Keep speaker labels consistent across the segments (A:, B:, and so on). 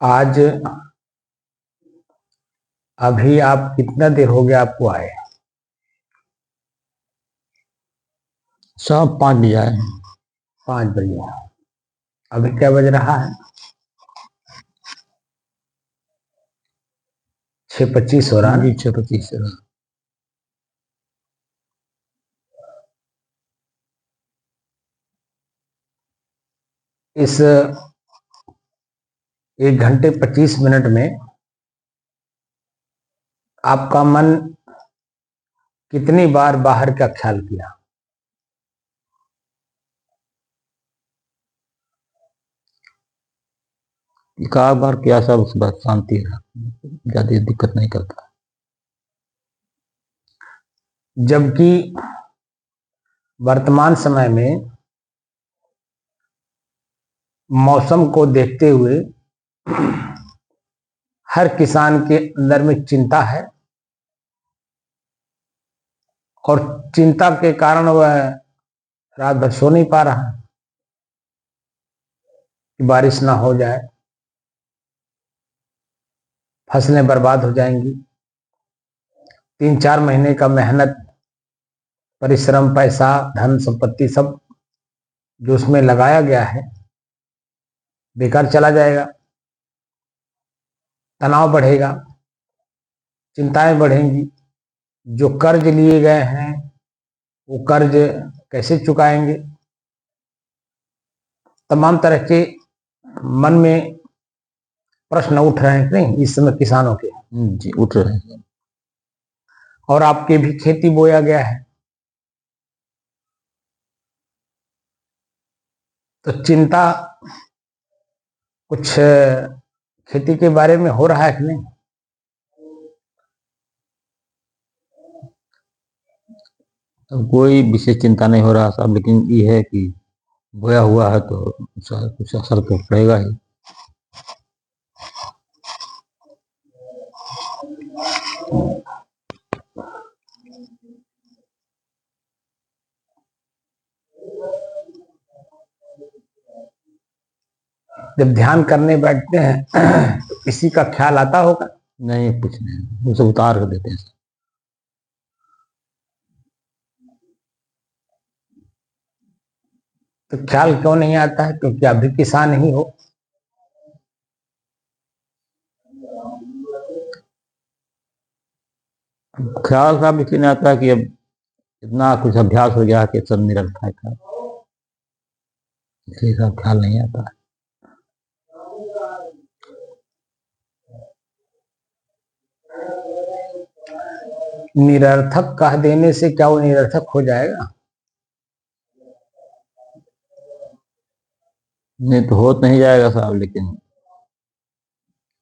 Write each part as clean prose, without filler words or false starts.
A: आज अभी आप कितना देर हो गया आपको आए?
B: साहब 5 बजे आए।
A: 5 बजे। अभी क्या बज रहा है? 6:25 हो रहा है।
B: जी 6:25 हो रहा।
A: इस 1 घंटे 25 मिनट में आपका मन कितनी बार बाहर का ख्याल किया?
B: एक आध बार किया सब, उसके बाद शांति रहा, ज्यादा दिक्कत नहीं करता।
A: जबकि वर्तमान समय में मौसम को देखते हुए हर किसान के अंदर में चिंता है और चिंता के कारण वह रात भर सो नहीं पा रहा है कि बारिश ना हो जाए, फसलें बर्बाद हो जाएंगी। 3-4 महीने का मेहनत, परिश्रम, पैसा, धन, संपत्ति सब जो उसमें लगाया गया है बेकार चला जाएगा। तनाव बढ़ेगा, चिंताएं बढ़ेंगी। जो कर्ज लिए गए हैं वो कर्ज कैसे चुकाएंगे? तमाम तरह के मन में प्रश्न उठ रहे हैं नहीं इस समय किसानों के।
B: जी उठ रहे हैं।
A: और आपके भी खेती बोया गया है, तो चिंता कुछ खेती के बारे में हो रहा है कि नहीं?
B: अब कोई विशेष चिंता नहीं हो रहा साहब, लेकिन ये है कि बोया हुआ है तो कुछ असर तो पड़ेगा ही।
A: जब ध्यान करने बैठते हैं तो किसी का ख्याल आता होगा?
B: नहीं, कुछ नहीं, उसे उतार कर देते हैं।
A: तो ख्याल क्यों नहीं आता है? क्योंकि आप भी किसान ही हो।
B: ख्याल साहब इसलिए नहीं आता कि अब इतना कुछ अभ्यास हो गया कि सब निरर्थक है, इसलिए सब ख्याल नहीं आता है।
A: निरर्थक कह देने से क्या वो निरर्थक हो जाएगा?
B: नहीं तो हो तो नहीं जाएगा साहब, लेकिन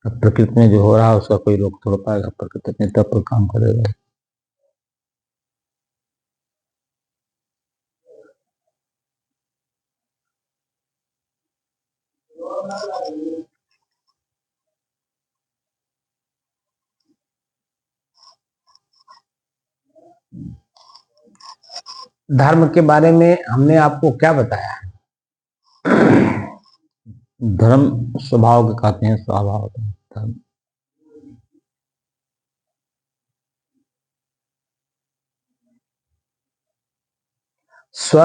B: अब प्रकृति में जो हो रहा है उसका कोई रोक थोड़ा पाएगा। प्रकृति अपने तब पर काम करेगा।
A: धर्म के बारे में हमने आपको क्या बताया?
B: धर्म स्वभाव के कहते हैं, स्वभाव धर्म।
A: स्व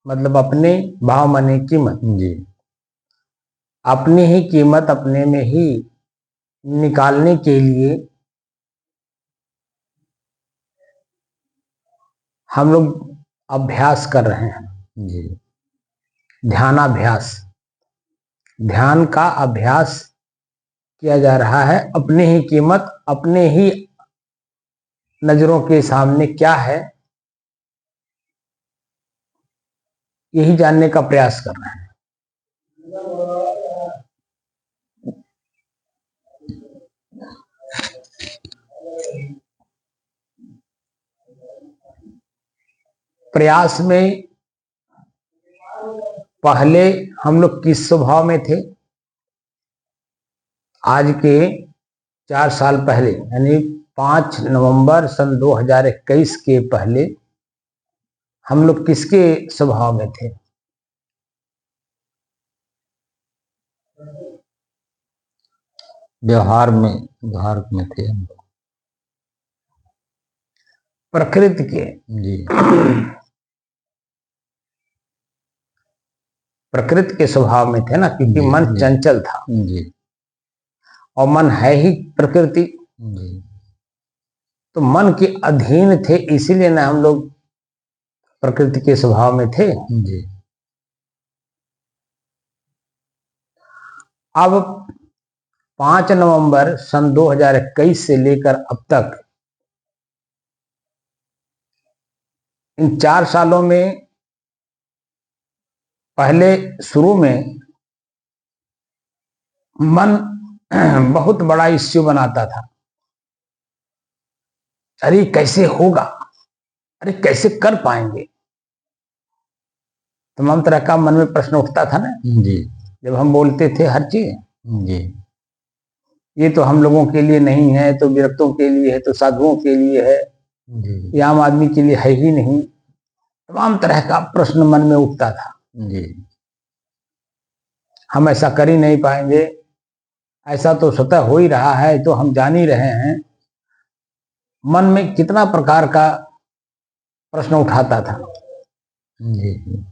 A: मतलब अपने, भाव माने कीमत।
B: जी
A: अपनी ही कीमत अपने में ही निकालने के लिए हम लोग अभ्यास कर रहे हैं।
B: जी
A: ध्यानाभ्यास, ध्यान का अभ्यास किया जा रहा है। अपनी ही कीमत अपने ही नजरों के सामने क्या है यही जानने का प्रयास कर रहे हैं। प्रयास में पहले हम लोग किस स्वभाव में थे? आज के 4 साल पहले यानी 5 नवंबर सन 2021 के पहले हम लोग किसके स्वभाव में थे?
B: व्यवहार में थे हम लोग।
A: प्रकृति के।
B: जी।
A: प्रकृति के स्वभाव में थे ना, क्योंकि
B: जी,
A: मन
B: जी।
A: चंचल था
B: जी।
A: और मन है ही प्रकृति,
B: जी।
A: तो मन के अधीन थे, इसीलिए ना हम लोग प्रकृति के स्वभाव में थे।
B: जी।
A: अब 5 नवंबर सन 2021 से लेकर अब तक इन 4 सालों में पहले शुरू में मन बहुत बड़ा इश्यू बनाता था। अरे कैसे होगा, अरे कैसे कर पाएंगे, तमाम तरह का मन में प्रश्न उठता था ना।
B: जी।
A: जब हम बोलते थे हर चीज,
B: जी।
A: ये तो हम लोगों के लिए नहीं है, तो विरक्तों के लिए है, तो साधुओं के लिए है,
B: जी।
A: ये आम आदमी के लिए है ही नहीं। तमाम तरह का प्रश्न मन में उठता था।
B: जी।
A: हम ऐसा कर ही नहीं पाएंगे, ऐसा तो स्वतः हो ही रहा है, तो हम जान ही रहे हैं। मन में कितना प्रकार का प्रश्न उठाता था।
B: जी।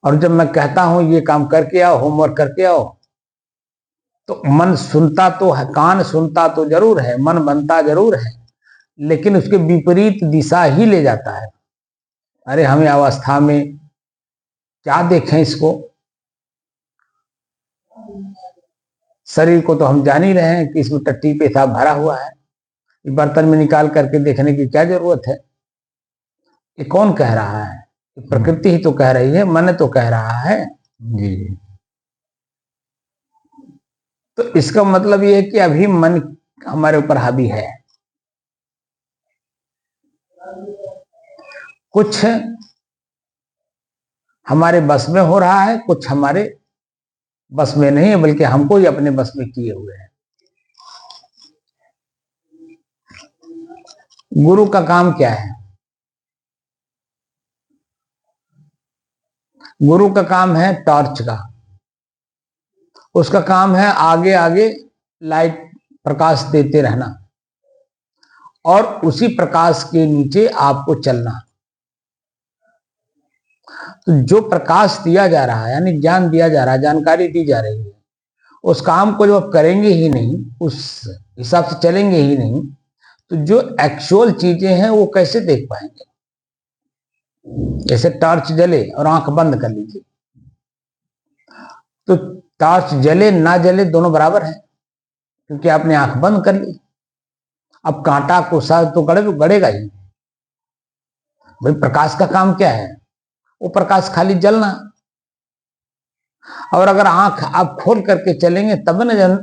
A: और जब मैं कहता हूं ये काम करके आओ, होमवर्क करके आओ, तो मन सुनता तो है, कान सुनता तो जरूर है, मन बनता जरूर है, लेकिन उसके विपरीत दिशा ही ले जाता है। अरे हमें अवस्था में क्या देखें इसको, शरीर को तो हम जान ही रहे हैं कि इसमें टट्टी पेशाब भरा हुआ है, बर्तन में निकाल करके देखने की क्या जरूरत है? ये कौन कह रहा है? प्रकृति ही तो कह रही है, मन तो कह रहा है।
B: जी।
A: तो इसका मतलब ये है कि अभी मन हमारे ऊपर हावी है। कुछ हमारे बस में हो रहा है, कुछ हमारे बस में नहीं है, बल्कि हमको ही अपने बस में किए हुए हैं। गुरु का काम क्या है? गुरु का काम है टॉर्च का। उसका काम है आगे आगे लाइट प्रकाश देते रहना और उसी प्रकाश के नीचे आपको चलना। तो जो प्रकाश दिया जा रहा है, यानी ज्ञान दिया जा रहा है, जानकारी दी जा रही है, उस काम को जब आप करेंगे ही नहीं, उस हिसाब से चलेंगे ही नहीं, तो जो एक्चुअल चीजें हैं वो कैसे देख पाएंगे? जैसे टॉर्च जले और आंख बंद कर लीजिए, तो टॉर्च जले ना जले दोनों बराबर है, क्योंकि आपने आंख बंद कर ली। अब कांटा कुसा तो गड़ेगा ही भाई। प्रकाश का काम क्या है? वो प्रकाश खाली जलना। और अगर आंख आप खोल करके चलेंगे तब न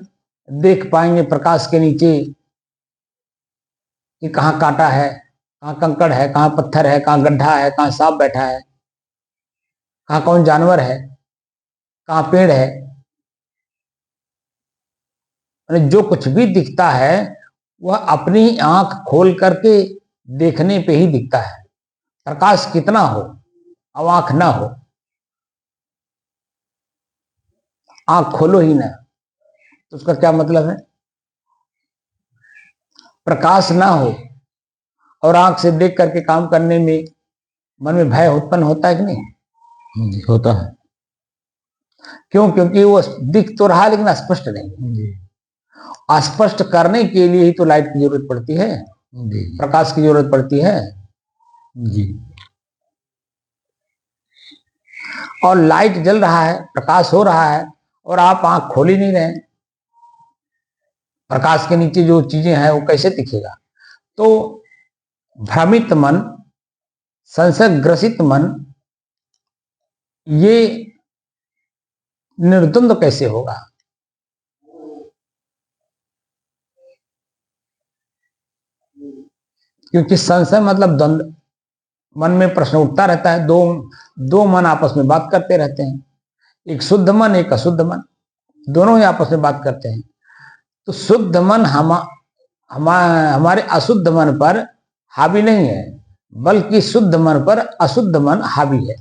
A: देख पाएंगे प्रकाश के नीचे कि कहाँ कांटा है, कहाँ कंकड़ है, कहाँ पत्थर है, कहाँ गड्ढा है, कहाँ सांप बैठा है, कहाँ कौन जानवर है, कहाँ पेड़ है। जो कुछ भी दिखता है वह अपनी आंख खोल करके देखने पे ही दिखता है। प्रकाश कितना हो, अब आंख ना हो, आंख खोलो ही ना, तो उसका क्या मतलब है? प्रकाश ना हो और आंख से देख करके काम करने में मन में भय उत्पन्न होता है कि नहीं?
B: जी, होता है।
A: क्यों? क्योंकि वो दिख तो रहा लेकिन स्पष्ट नहीं।
B: जी।
A: स्पष्ट करने के लिए ही तो लाइट की जरूरत पड़ती है,
B: जी।
A: प्रकाश की जरूरत पड़ती है।
B: जी।
A: और लाइट जल रहा है, प्रकाश हो रहा है, और आप आंख खोल ही नहीं रहे, प्रकाश के नीचे जो चीजें हैं वो कैसे दिखेगा? तो भ्रमित मन, संशय ग्रसित मन, ये निर्द्वंद कैसे होगा? क्योंकि संशय मतलब द्वंद्व, मन में प्रश्न उठता रहता है, दो मन आपस में बात करते रहते हैं, एक शुद्ध मन एक अशुद्ध मन, दोनों ही आपस में बात करते हैं। तो शुद्ध मन हमारे अशुद्ध मन पर हावी नहीं है, बल्कि शुद्ध मन पर अशुद्ध मन हावी है।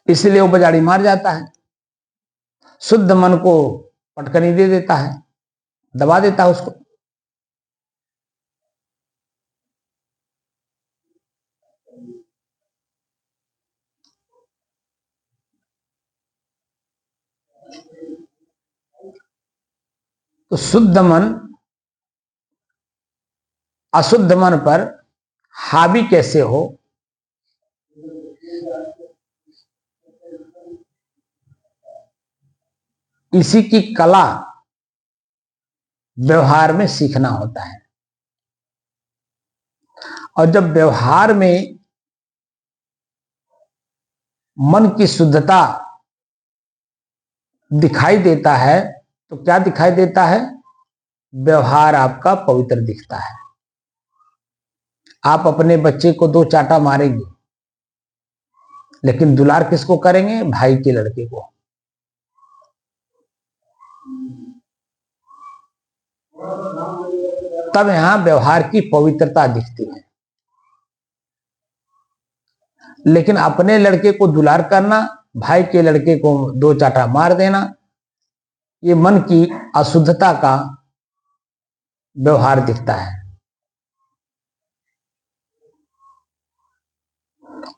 A: इसलिए वो बजाड़ी मार जाता है, शुद्ध मन को पटकनी दे देता है, दबा देता है उसको। तो शुद्ध मन अशुद्ध मन पर हावी कैसे हो, इसी की कला व्यवहार में सीखना होता है। और जब व्यवहार में मन की शुद्धता दिखाई देता है तो क्या दिखाई देता है? व्यवहार आपका पवित्र दिखता है। आप अपने बच्चे को 2 चाटा मारेंगे, लेकिन दुलार किसको करेंगे? भाई के लड़के को। तब यहां व्यवहार की पवित्रता दिखती है। लेकिन अपने लड़के को दुलार करना, भाई के लड़के को 2 चाटा मार देना, ये मन की अशुद्धता का व्यवहार दिखता है।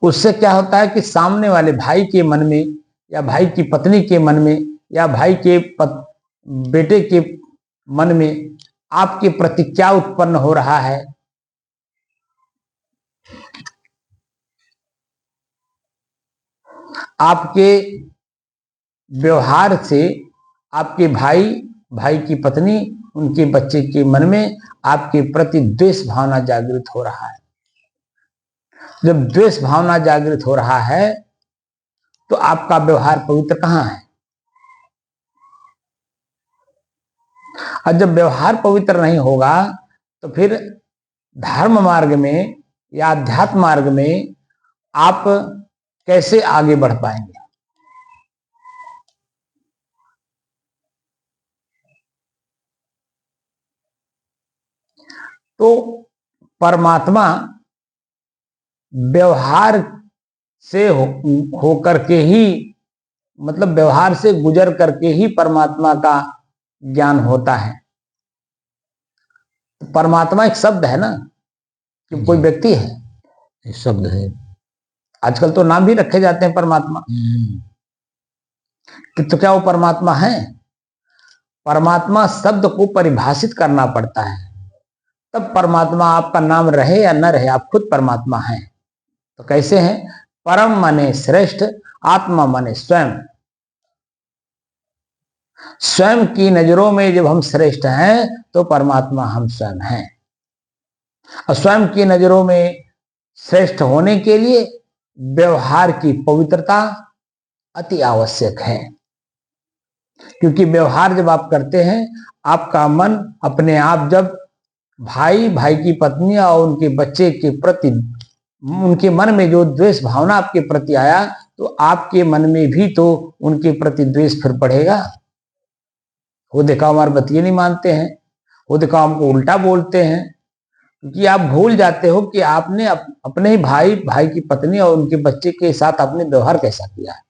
A: उससे क्या होता है कि सामने वाले भाई के मन में या भाई की पत्नी के मन में या भाई के बेटे के मन में आपके प्रति क्या उत्पन्न हो रहा है, आपके व्यवहार से आपके भाई की पत्नी, उनके बच्चे के मन में आपके प्रति द्वेष भावना जागृत हो रहा है। जब द्वेष भावना जागृत हो रहा है तो आपका व्यवहार पवित्र कहां है? और जब व्यवहार पवित्र नहीं होगा तो फिर धर्म मार्ग में या अध्यात्म मार्ग में आप कैसे आगे बढ़ पाएंगे? तो परमात्मा व्यवहार से हो करके ही, मतलब व्यवहार से गुजर करके ही परमात्मा का ज्ञान होता है। तो परमात्मा एक शब्द है ना, कि कोई व्यक्ति है?
B: एक शब्द है।
A: आजकल तो नाम भी रखे जाते हैं परमात्मा, कि तो क्या वो परमात्मा है? परमात्मा शब्द को परिभाषित करना पड़ता है, तब परमात्मा आपका नाम रहे या न रहे, आप खुद परमात्मा हैं। तो कैसे हैं? परम माने श्रेष्ठ, आत्मा माने स्वयं। स्वयं की नजरों में जब हम श्रेष्ठ हैं तो परमात्मा हम स्वयं हैं। और स्वयं की नजरों में श्रेष्ठ होने के लिए व्यवहार की पवित्रता अति आवश्यक है। क्योंकि व्यवहार जब आप करते हैं, आपका मन अपने आप, जब भाई की पत्नी और उनके बच्चे के प्रति उनके मन में जो द्वेष भावना आपके प्रति आया, तो आपके मन में भी तो उनके प्रति द्वेष फिर बढ़ेगा। वो देखा हमारे बतिये नहीं मानते हैं, वो देखा हमको उल्टा बोलते हैं, क्योंकि आप भूल जाते हो कि आपने अपने ही भाई की पत्नी और उनके बच्चे के साथ आपने व्यवहार कैसा किया है।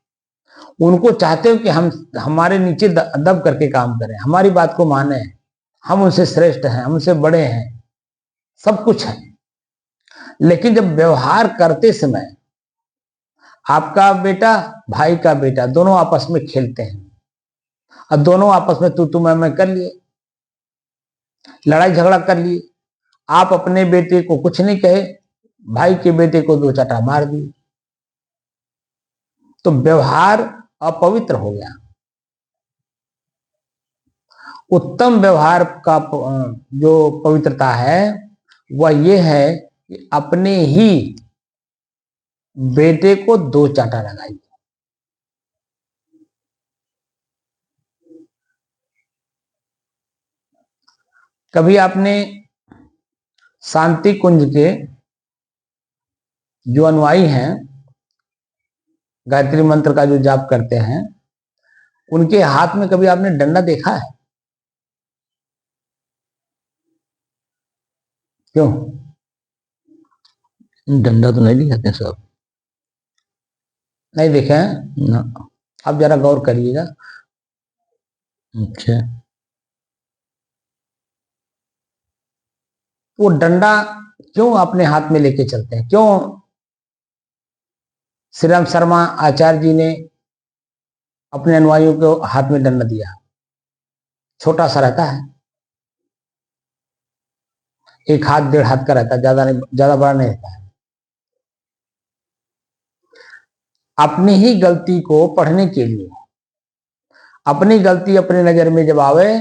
A: उनको चाहते हो कि हम हमारे नीचे दब करके काम करें, हमारी बात को माने, हम उनसे श्रेष्ठ हैं, हम उनसे बड़े हैं, सब कुछ है। लेकिन जब व्यवहार करते समय आपका बेटा भाई का बेटा दोनों आपस में खेलते हैं, और दोनों आपस में तू मैं कर लिए, लड़ाई झगड़ा कर लिए, आप अपने बेटे को कुछ नहीं कहे, भाई के बेटे को 2 चाटा मार दिए, तो व्यवहार अपवित्र हो गया। उत्तम व्यवहार का जो पवित्रता है वह यह है कि अपने ही बेटे को 2 चाटा लगाइए। कभी आपने शांति कुंज के जो अनुयायी हैं, गायत्री मंत्र का जो जाप करते हैं, उनके हाथ में कभी आपने डंडा देखा है? क्यों?
B: डंडा तो नहीं ले जाते सब।
A: नहीं देखे हैं
B: ना।
A: आप जरा गौर करिएगा।
B: अच्छा।
A: वो डंडा क्यों अपने हाथ में लेके चलते हैं? क्यों श्री राम शर्मा आचार्य जी ने अपने अनुयायियों को हाथ में डंडा दिया? छोटा सा रहता है, 1 हाथ 1.5 हाथ का रहता है, ज्यादा नहीं, ज्यादा बड़ा नहीं रहता है। अपनी ही गलती को पढ़ने के लिए, अपनी गलती अपने नजर में जब आवे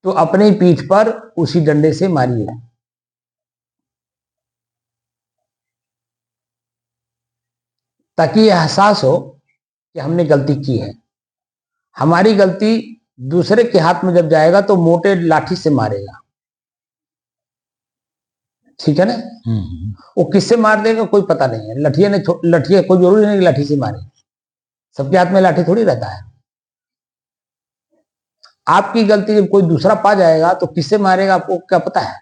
A: तो अपनी पीठ पर उसी डंडे से मारिए, ताकि यह एहसास हो कि हमने गलती की है। हमारी गलती दूसरे के हाथ में जब जाएगा तो मोटे लाठी से मारेगा, ठीक है ना? वो किससे मार देगा कोई पता नहीं है। लठिया कोई जरूरी नहीं कि लाठी से मारे, सबके हाथ में लाठी थोड़ी रहता है। आपकी गलती जब कोई दूसरा पा जाएगा तो किससे मारेगा आपको क्या पता है।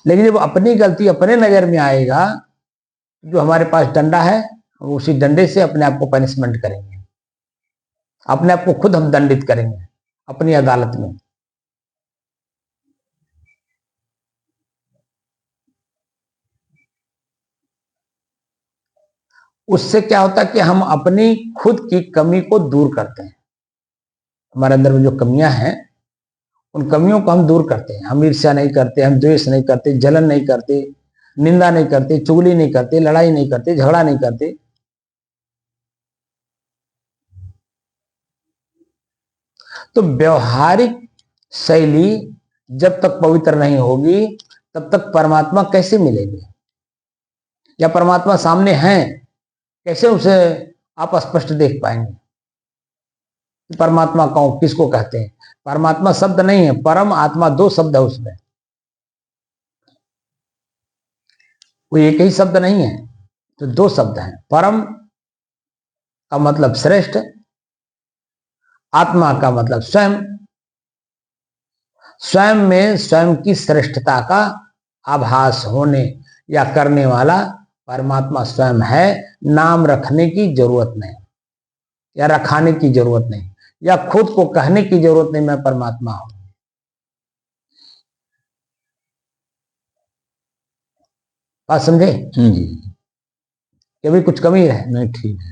A: लेकिन जब अपनी गलती अपने नजर में आएगा, जो हमारे पास डंडा है, उसी डंडे से अपने आप को पनिशमेंट करेंगे, अपने आप को खुद हम दंडित करेंगे अपनी अदालत में। उससे क्या होता है कि हम अपनी खुद की कमी को दूर करते हैं। हमारे अंदर में जो कमियां हैं, उन कमियों को हम दूर करते हैं। हम ईर्ष्या नहीं करते, हम द्वेष नहीं करते, जलन नहीं करते, निंदा नहीं करते, चुगली नहीं करते, लड़ाई नहीं करते, झगड़ा नहीं करते। तो व्यवहारिक शैली जब तक पवित्र नहीं होगी तब तक परमात्मा कैसे मिलेगी? या परमात्मा सामने हैं, कैसे उसे आप स्पष्ट देख पाएंगे? परमात्मा कौन, किसको कहते हैं? परमात्मा शब्द नहीं है, परम आत्मा 2 शब्द है उसमें, वो एक ही शब्द नहीं है, तो 2 शब्द हैं। परम का मतलब श्रेष्ठ, आत्मा का मतलब स्वयं। स्वयं में स्वयं की श्रेष्ठता का आभास होने या करने वाला परमात्मा स्वयं है। नाम रखने की जरूरत नहीं, या रखाने की जरूरत नहीं, या खुद को कहने की जरूरत नहीं मैं परमात्मा हूं। बात समझे?
B: जी।
A: कि भी कुछ कमी है?
B: नहीं, ठीक है।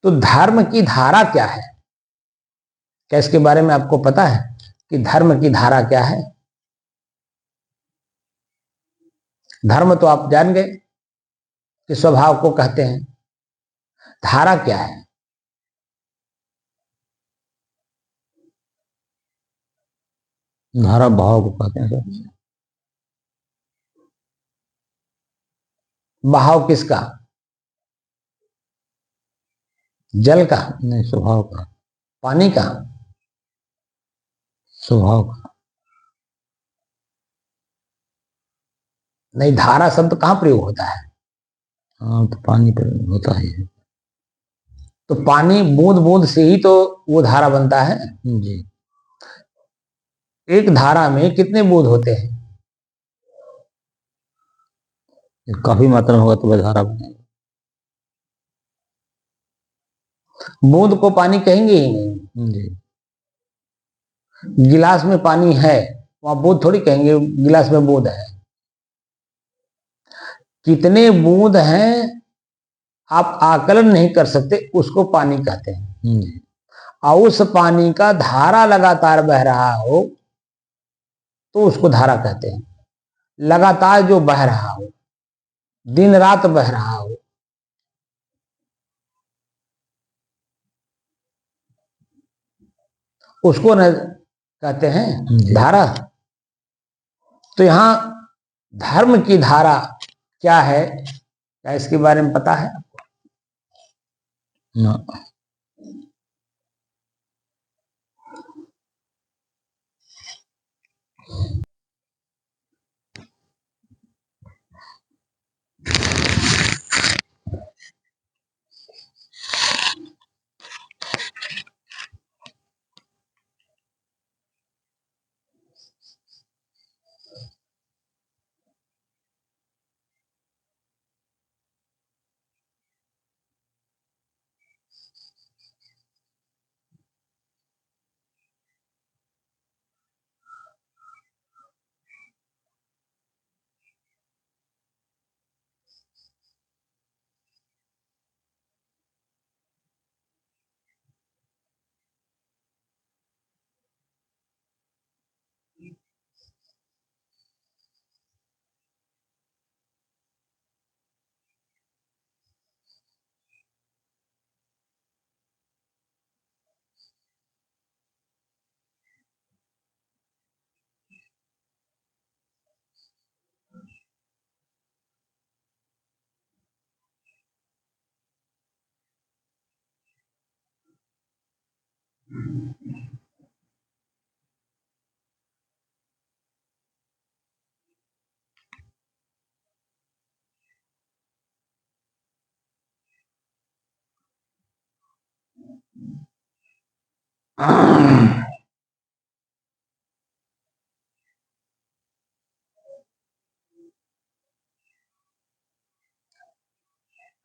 A: तो धर्म की धारा क्या है? क्या इसके बारे में आपको पता है कि धर्म की धारा क्या है? धर्म तो आप जान गए कि स्वभाव को कहते हैं। धारा क्या है?
B: धारा भाव को कहते हैं सर।
A: बहाव किसका? जल का?
B: नहीं, स्वभाव का।
A: पानी का?
B: स्वभाव का।
A: नहीं, धारा शब्द कहां प्रयोग होता है?
B: हाँ, तो पानी पर होता ही है।
A: तो पानी बूंद बूंद से ही तो वो धारा बनता है।
B: जी।
A: एक धारा में कितने बूंद होते हैं?
B: काफी मात्रा में होगा तो वह धारा बनेगा।
A: बूंद को पानी कहेंगे ही नहीं।
B: जी।
A: गिलास में पानी है, वहां बूंद थोड़ी कहेंगे, गिलास में बूंद है। कितने बूंद हैं आप आकलन नहीं कर सकते, उसको पानी कहते हैं। और उस पानी का धारा लगातार बह रहा हो तो उसको धारा कहते हैं। लगातार जो बह रहा हो, दिन रात बह रहा हो, उसको न कहते हैं धारा। तो यहां धर्म की धारा क्या है, क्या इसके बारे में पता है?
B: ना।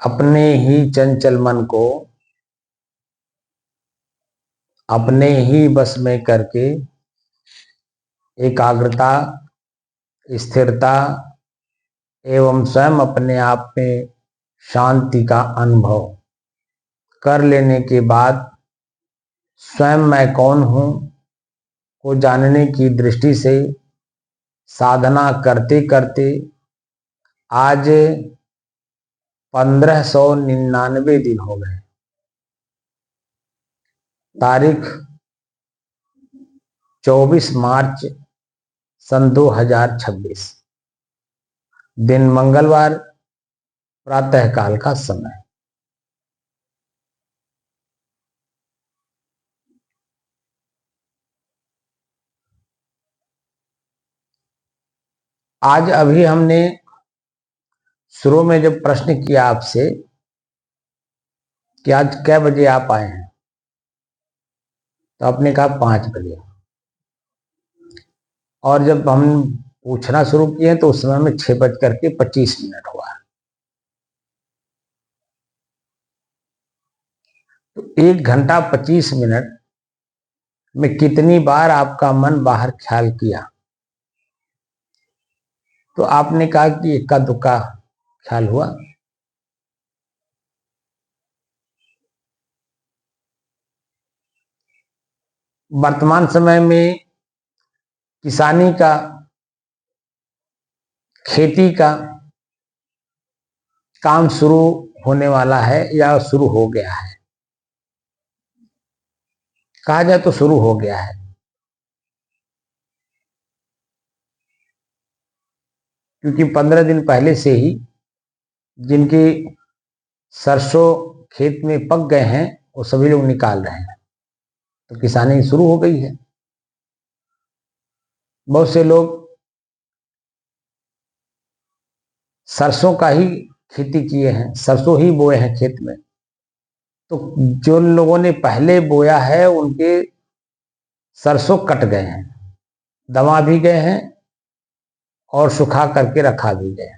A: अपने ही चंचल मन को अपने ही बस में करके एकाग्रता, स्थिरता एवं स्वयं अपने आप में शांति का अनुभव कर लेने के बाद स्वयं मैं कौन हूं को जानने की दृष्टि से साधना करते करते आज 1599 दिन हो गए। तारीख 24 मार्च सन 2026, दिन मंगलवार, प्रातःकाल का समय। आज अभी हमने शुरू में जब प्रश्न किया आपसे कि आज कै बजे आप आए हैं, तो आपने कहा 5 बजे। और जब हम पूछना शुरू किए तो उस समय में 6:25 हुआ। तो 1 घंटा 25 मिनट में कितनी बार आपका मन बाहर ख्याल किया? तो आपने कहा कि इक्का दुक्का ख्याल हुआ। वर्तमान समय में किसानी का, खेती का काम शुरू होने वाला है या शुरू हो गया है? कहा जाए तो शुरू हो गया है, क्योंकि 15 दिन पहले से ही जिनकी सरसों खेत में पक गए हैं वो सभी लोग निकाल रहे हैं, तो किसानी शुरू हो गई है। बहुत से लोग सरसों का ही खेती किए हैं, सरसों ही बोए हैं खेत में। तो जो लोगों ने पहले बोया है उनके सरसों कट गए हैं, दबा भी गए हैं और सुखा करके रखा भी गए।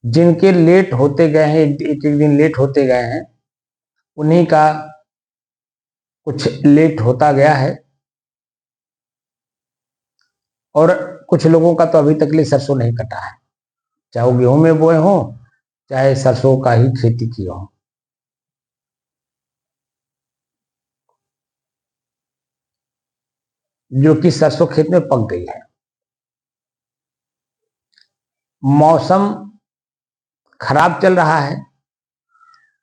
A: जिनके लेट होते गए हैं, एक एक दिन लेट होते गए हैं, उन्हीं का कुछ लेट होता गया है। और कुछ लोगों का तो अभी तक ले सरसों नहीं कटा है, चाहे वो गेहूं में बोए हों चाहे सरसों का ही खेती की हो। जो कि सरसों खेत में पक गई है। मौसम खराब चल रहा है।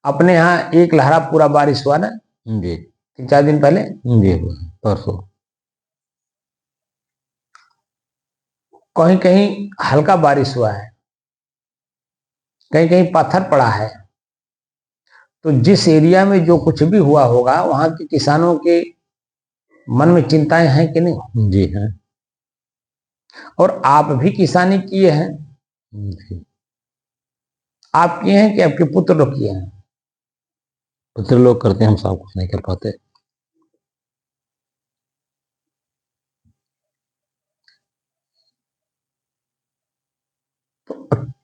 A: अपने यहाँ एक लहरा पूरा बारिश हुआ ना
B: जी
A: 3-4 दिन पहले।
B: जी परसों।
A: कहीं कहीं हल्का बारिश हुआ है कहीं कहीं पत्थर पड़ा है। तो जिस एरिया में जो कुछ भी हुआ होगा वहां के किसानों के मन में चिंताएं हैं कि नहीं?
B: जी है।
A: और आप भी किसानी किए हैं,
B: जी।
A: आप किए हैं कि आपके पुत्र लोग किए हैं?
B: पुत्र लोग करते हैं, हम सब कुछ नहीं कर पाते।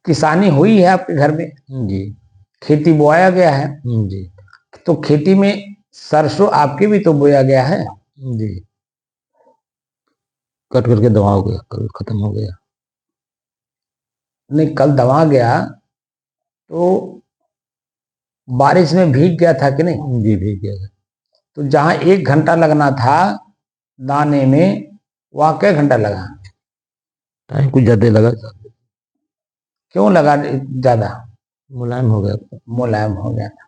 A: किसानी हुई है आपके घर में,
B: जी।
A: खेती बोया गया है,
B: जी।
A: तो खेती में सरसों आपके भी तो बोया गया है।
B: जी। कट करके दवा हो गया, कल खत्म हो गया।
A: नहीं, कल दवा गया तो बारिश में भीग गया था कि नहीं?
B: जी भीग गया था।
A: तो जहां 1 घंटा लगना था दाने में, वहां क्या घंटा लगा?
B: टाइम कुछ ज्यादा लगा,
A: क्यों लगा ज्यादा?
B: मुलायम हो गया।
A: मुलायम हो गया था।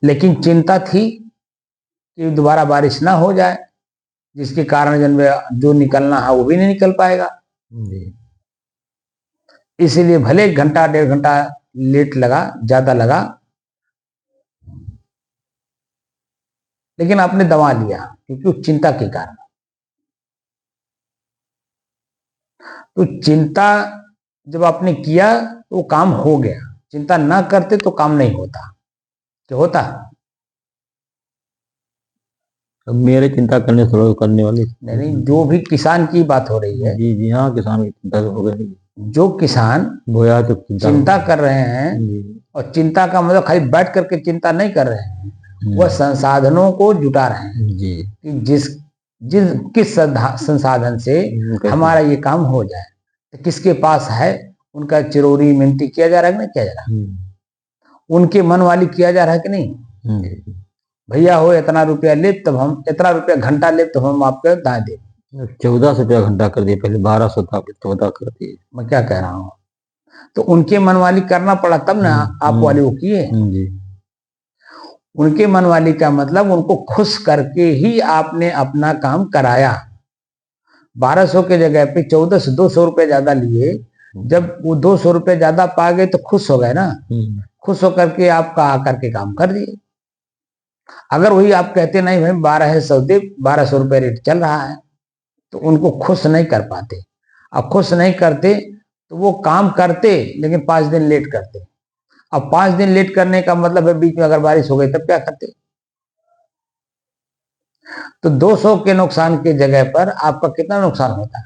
A: लेकिन चिंता थी कि दोबारा बारिश ना हो जाए, जिसके कारण जो निकलना है वो भी नहीं निकल पाएगा।
B: जी।
A: इसीलिए भले 1 घंटा 1.5 घंटा लेट लगा, ज्यादा लगा, लेकिन आपने दवा लिया क्योंकि उस चिंता के कारण। तो चिंता जब आपने किया तो वो काम हो गया। चिंता ना करते तो काम नहीं होता। क्या होता?
B: अब मेरे चिंता करने थोड़ा करने वाले।
A: नहीं नहीं, जो भी किसान की बात हो रही है,
B: जी जी हाँ, किसान की चिंता तो हो गई।
A: जो किसान
B: बोया तो
A: चिंता कर रहे हैं,
B: जी।
A: और चिंता का मतलब खाली बैठ करके चिंता नहीं कर रहे हैं, वह संसाधनों को जुटा रहे हैं
B: जी।
A: कि जिस जिस किस संसाधन से हमारा ये काम हो जाए। तो किसके पास है, उनका चिरौरी मिनती किया जा रहा है कि नहीं किया जा रहा? उनके मन वाली किया जा रहा है कि नहीं? भैया हो इतना रुपया ले, तब हम इतना रुपया घंटा ले, तब हम आपको दाएं दे।
B: 1400 रुपया घंटा कर दिए, पहले 1200 था, 14 कर दिए।
A: मैं क्या कह रहा हूँ? तो उनके मन वाली करना पड़ा तब ना आप वाली वो किए।
B: जी।
A: उनके मन वाली का मतलब उनको खुश करके ही आपने अपना काम कराया। 1200 के जगह पे 1400 200 रुपए ज्यादा लिए। जब वो 200 रुपए ज्यादा पा गए तो खुश हो गए ना। खुश होकर के आपका आकर के काम कर दिए। अगर वही आप कहते नहीं भाई 1200 दे, 1200 रुपए रेट चल रहा है, तो उनको खुश नहीं कर पाते। अब खुश नहीं करते तो वो काम करते लेकिन 5 दिन लेट करते। अब 5 दिन लेट करने का मतलब है बीच में अगर बारिश हो गई तब क्या करते? तो 200 के नुकसान के जगह पर आपका कितना नुकसान होता है?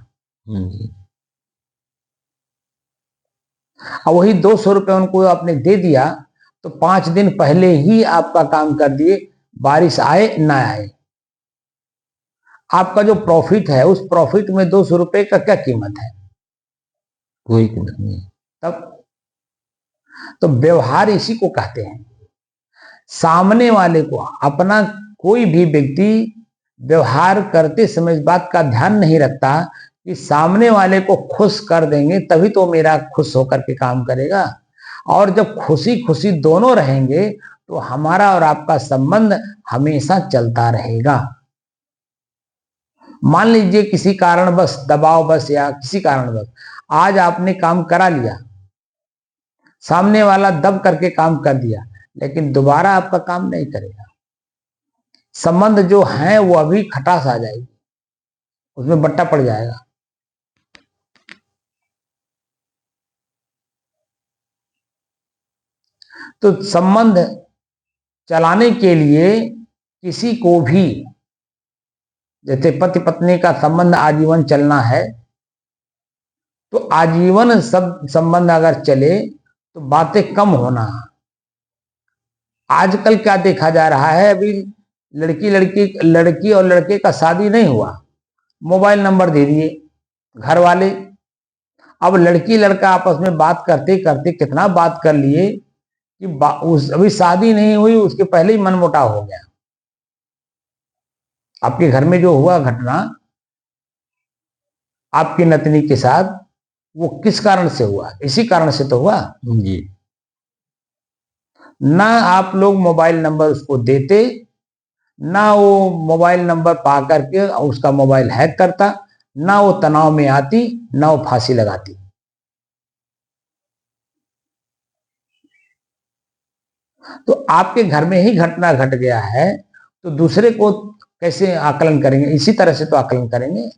A: और वही 200 रुपए उनको आपने दे दिया तो 5 दिन पहले ही आपका काम कर दिए, बारिश आए ना आए। आपका जो प्रॉफिट है उस प्रॉफिट में 200 रुपए का क्या कीमत है?
B: कोई कीमत नहीं।
A: तब तो व्यवहार इसी को कहते हैं। सामने वाले को अपना कोई भी व्यक्ति व्यवहार करते समय इस बात का ध्यान नहीं रखता कि सामने वाले को खुश कर देंगे तभी तो मेरा खुश होकर के काम करेगा। और जब खुशी खुशी दोनों रहेंगे तो हमारा और आपका संबंध हमेशा चलता रहेगा। मान लीजिए किसी कारणवश, दबाव बस या किसी कारणवश आज आपने काम करा लिया, सामने वाला दब करके काम कर दिया, लेकिन दोबारा आपका काम नहीं करेगा। संबंध जो है वो अभी खटास आ जाएगी, उसमें बट्टा पड़ जाएगा। तो संबंध चलाने के लिए किसी को भी, जैसे पति पत्नी का संबंध आजीवन चलना है, तो आजीवन सब संबंध अगर चले तो बातें कम होना। आजकल क्या देखा जा रहा है, अभी लड़की और लड़के का शादी नहीं हुआ, मोबाइल नंबर दे दिए घर वाले। अब लड़की लड़का आपस में बात करते करते कितना बात कर लिए कि अभी शादी नहीं हुई उसके पहले ही मनमुटाव हो गया। आपके घर में जो हुआ घटना आपकी नतनी के साथ, वो किस कारण से हुआ? इसी कारण से तो हुआ।
B: जी।
A: ना आप लोग मोबाइल नंबर उसको देते, ना वो मोबाइल नंबर पा करके उसका मोबाइल हैक करता, ना वो तनाव में आती, ना वो फांसी लगाती। तो आपके घर में ही घटना घट गया है, तो दूसरे को कैसे आकलन करेंगे? इसी तरह से तो आकलन करेंगे,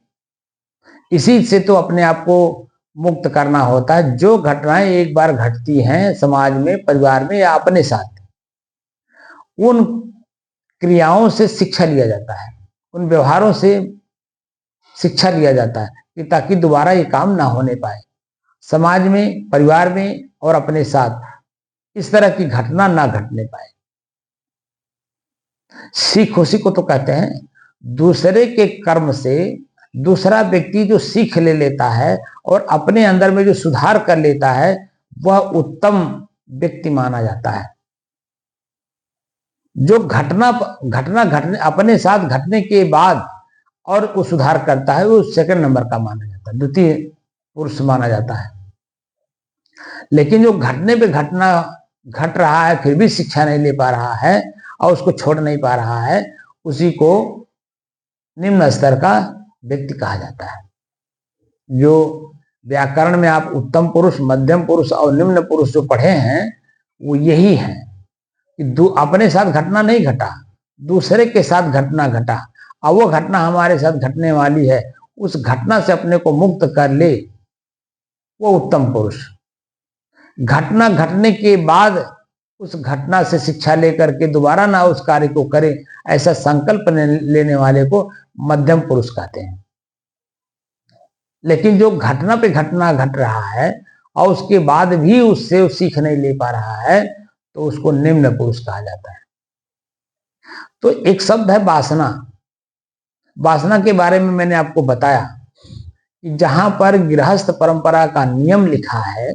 A: इसी से तो अपने आप को मुक्त करना होता है। जो घटनाएं एक बार घटती हैं समाज में, परिवार में या अपने साथ, उन क्रियाओं से शिक्षा लिया जाता है, उन व्यवहारों से शिक्षा लिया जाता है कि ताकि दोबारा ये काम ना होने पाए। समाज में, परिवार में और अपने साथ इस तरह की घटना ना घटने पाए। सीख उसी को तो कहते हैं, दूसरे के कर्म से दूसरा व्यक्ति जो सीख ले लेता है और अपने अंदर में जो सुधार कर लेता है, वह उत्तम व्यक्ति माना जाता है। जो घटना घटना घटने अपने साथ घटने के बाद और वो सुधार करता है, वो सेकंड नंबर का माना जाता है, द्वितीय पुरुष माना जाता है। लेकिन जो घटने पे घटना घट रहा है फिर भी शिक्षा नहीं ले पा रहा है और उसको छोड़ नहीं पा रहा है, उसी को निम्न स्तर का व्यक्ति कहा जाता है। जो व्याकरण में आप उत्तम पुरुष, मध्यम पुरुष और निम्न पुरुष जो पढ़े हैं, वो यही है कि अपने साथ घटना नहीं घटा, दूसरे के साथ घटना घटा, और वो घटना हमारे साथ घटने वाली है, उस घटना से अपने को मुक्त कर ले, वो उत्तम पुरुष। घटना घटने के बाद उस घटना से शिक्षा लेकर के दोबारा ना उस कार्य को करे, ऐसा संकल्प लेने वाले को मध्यम पुरुष कहते हैं। लेकिन जो घटना पे घटना घट रहा है और उसके बाद भी उससे सीख नहीं ले पा रहा है, तो उसको निम्न पुरुष कहा जाता है। तो एक शब्द है वासना। वासना के बारे में मैंने आपको बताया कि जहां पर गृहस्थ परंपरा का नियम लिखा है,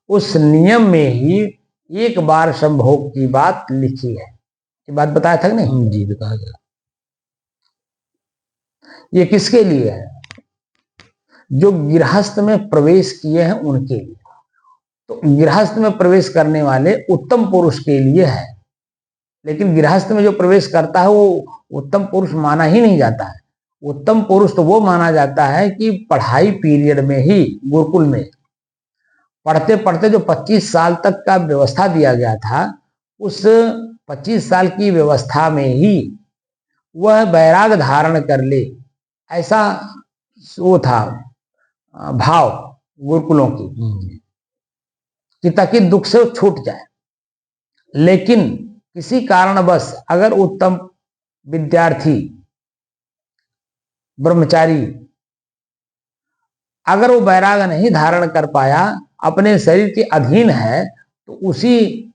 A: उस नियम में ही एक बार संभोग की बात लिखी है। ये बात बताया था कि नहीं?
B: जी बताया गया।
A: ये किसके लिए है? जो गृहस्थ में प्रवेश किए हैं उनके लिए। तो गृहस्थ में प्रवेश करने वाले उत्तम पुरुष के लिए है। लेकिन गृहस्थ में जो प्रवेश करता है वो उत्तम पुरुष माना ही नहीं जाता है। उत्तम पुरुष तो वो माना जाता है कि पढ़ाई पीरियड में ही, गुरुकुल में पढ़ते पढ़ते जो 25 साल तक का व्यवस्था दिया गया था, उस 25 साल की व्यवस्था में ही वह वैराग धारण कर ले, ऐसा वो था भाव गुरुकुलों की, कि ताकि दुख से वो छूट जाए। लेकिन किसी कारणवश अगर उत्तम विद्यार्थी, ब्रह्मचारी, अगर वो वैराग नहीं धारण कर पाया, अपने शरीर के अधीन है, तो उसी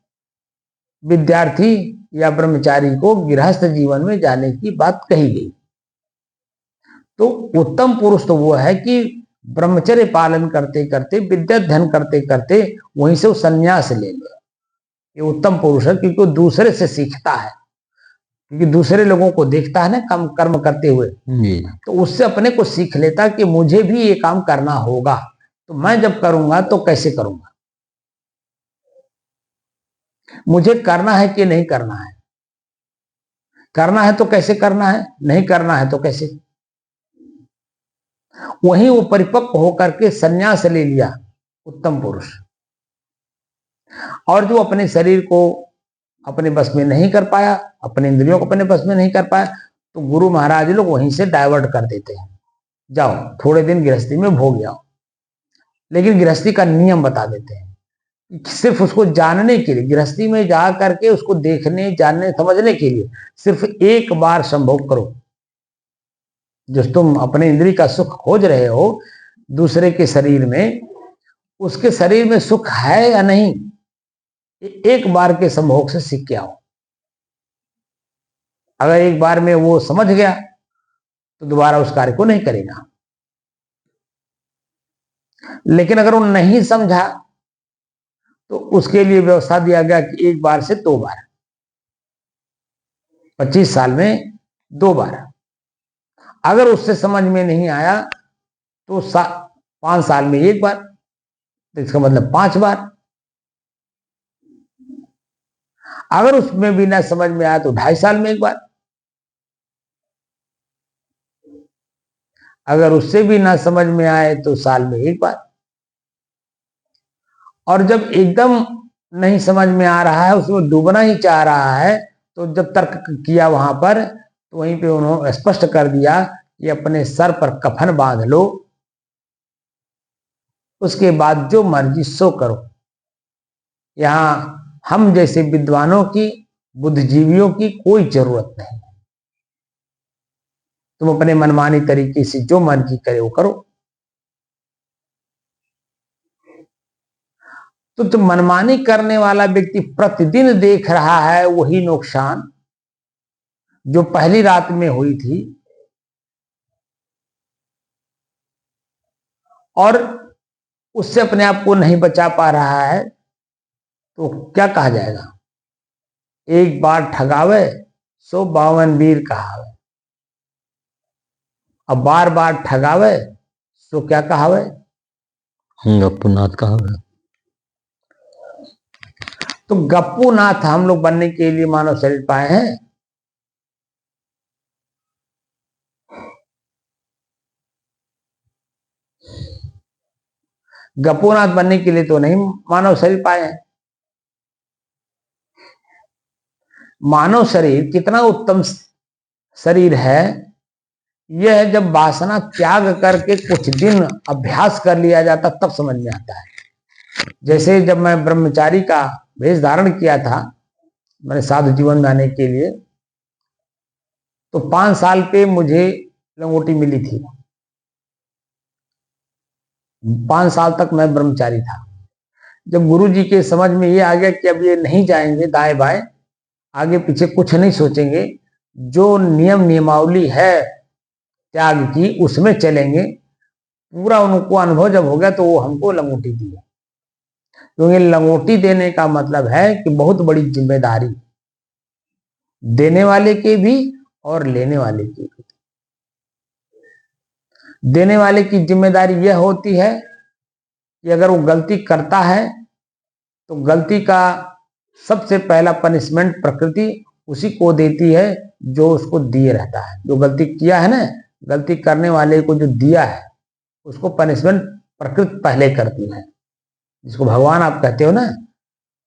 A: विद्यार्थी या ब्रह्मचारी को गृहस्थ जीवन में जाने की बात कही गई। तो उत्तम पुरुष तो वो है कि ब्रह्मचर्य पालन करते करते, विद्या अध्ययन करते करते वहीं से वो संन्यास ले ले। ये उत्तम पुरुष है, क्योंकि वो दूसरे से सीखता है, क्योंकि दूसरे लोगों को देखता है ना काम कर्म करते हुए, तो उससे अपने को सीख लेता कि मुझे भी ये काम करना होगा, तो मैं जब करूंगा तो कैसे करूंगा, मुझे करना है कि नहीं करना है, करना है तो कैसे करना है, नहीं करना है तो कैसे। वहीं वो परिपक्व होकर के संन्यास ले लिया उत्तम पुरुष। और जो अपने शरीर को अपने बस में नहीं कर पाया, अपने इंद्रियों को अपने बस में नहीं कर पाया, तो गुरु महाराज लोग वहीं से डाइवर्ट कर देते हैं, जाओ थोड़े दिन गृहस्थी में भोग जाओ। लेकिन गृहस्थी का नियम बता देते हैं, सिर्फ उसको जानने के लिए, गृहस्थी में जा करके उसको देखने, जानने, समझने के लिए सिर्फ एक बार संभोग करो। जो तुम अपने इंद्रिय का सुख खोज रहे हो दूसरे के शरीर में, उसके शरीर में सुख है या नहीं, एक बार के संभोग से सीख के आओ। अगर एक बार में वो समझ गया तो दोबारा उस कार्य को नहीं करेगा। लेकिन अगर वो नहीं समझा तो उसके लिए व्यवस्था दिया गया कि एक बार से 2 बार, 25 साल में 2 बार। अगर उससे समझ में नहीं आया तो 5 साल में 1 बार, तो इसका मतलब 5 बार। अगर उसमें भी ना समझ में आया तो 2.5 साल में 1 बार। अगर उससे भी ना समझ में आए तो साल में एक बार। और जब एकदम नहीं समझ में आ रहा है, उसमें डूबना ही चाह रहा है, तो जब तर्क किया वहां पर, तो वहीं पे उन्होंने स्पष्ट कर दिया कि अपने सर पर कफन बांध लो, उसके बाद जो मर्जी सो करो। यहां हम जैसे विद्वानों की, बुद्धिजीवियों की कोई जरूरत नहीं। तुम अपने मनमानी तरीके से जो मर्जी करे वो करो। तो तुम मनमानी करने वाला व्यक्ति प्रतिदिन देख रहा है वही नुकसान जो पहली रात में हुई थी, और उससे अपने आप को नहीं बचा पा रहा है, तो क्या कहा जाएगा? एक बार ठगावे सो 52 वीर कहावे। अब बार बार ठगावे सो क्या कहावे?
B: गप्पुनाथ कहा है।
A: तो गप्पू नाथ हम लोग बनने के लिए मानव शरीर पाए हैं? गप्पूनाथ बनने के लिए तो नहीं मानव शरीर पाए हैं। मानव शरीर कितना उत्तम शरीर है, यह जब वासना त्याग करके कुछ दिन अभ्यास कर लिया जाता तब समझ में आता है। जैसे जब मैं ब्रह्मचारी का वेश धारण किया था, मैंने साधु जीवन में आने के लिए, तो 5 साल पे मुझे लंगोटी मिली थी। 5 साल तक मैं ब्रह्मचारी था। जब गुरु जी के समझ में ये आ गया कि अब ये नहीं जाएंगे दाएं बाएं, आगे पीछे कुछ नहीं सोचेंगे, जो नियम नियमावली है त्याग की उसमें चलेंगे, पूरा उनको अनुभव जब हो गया, तो वो हमको लंगोटी दी। क्योंकि लंगोटी देने का मतलब है कि बहुत बड़ी जिम्मेदारी, देने वाले के भी और लेने वाले की भी। देने वाले की जिम्मेदारी यह होती है कि अगर वो गलती करता है तो गलती का सबसे पहला पनिशमेंट प्रकृति उसी को देती है जो उसको दिए रहता है। जो गलती किया है ना, गलती करने वाले को जो दिया है उसको पनिशमेंट प्रकृति पहले करती है। जिसको भगवान आप कहते हो ना,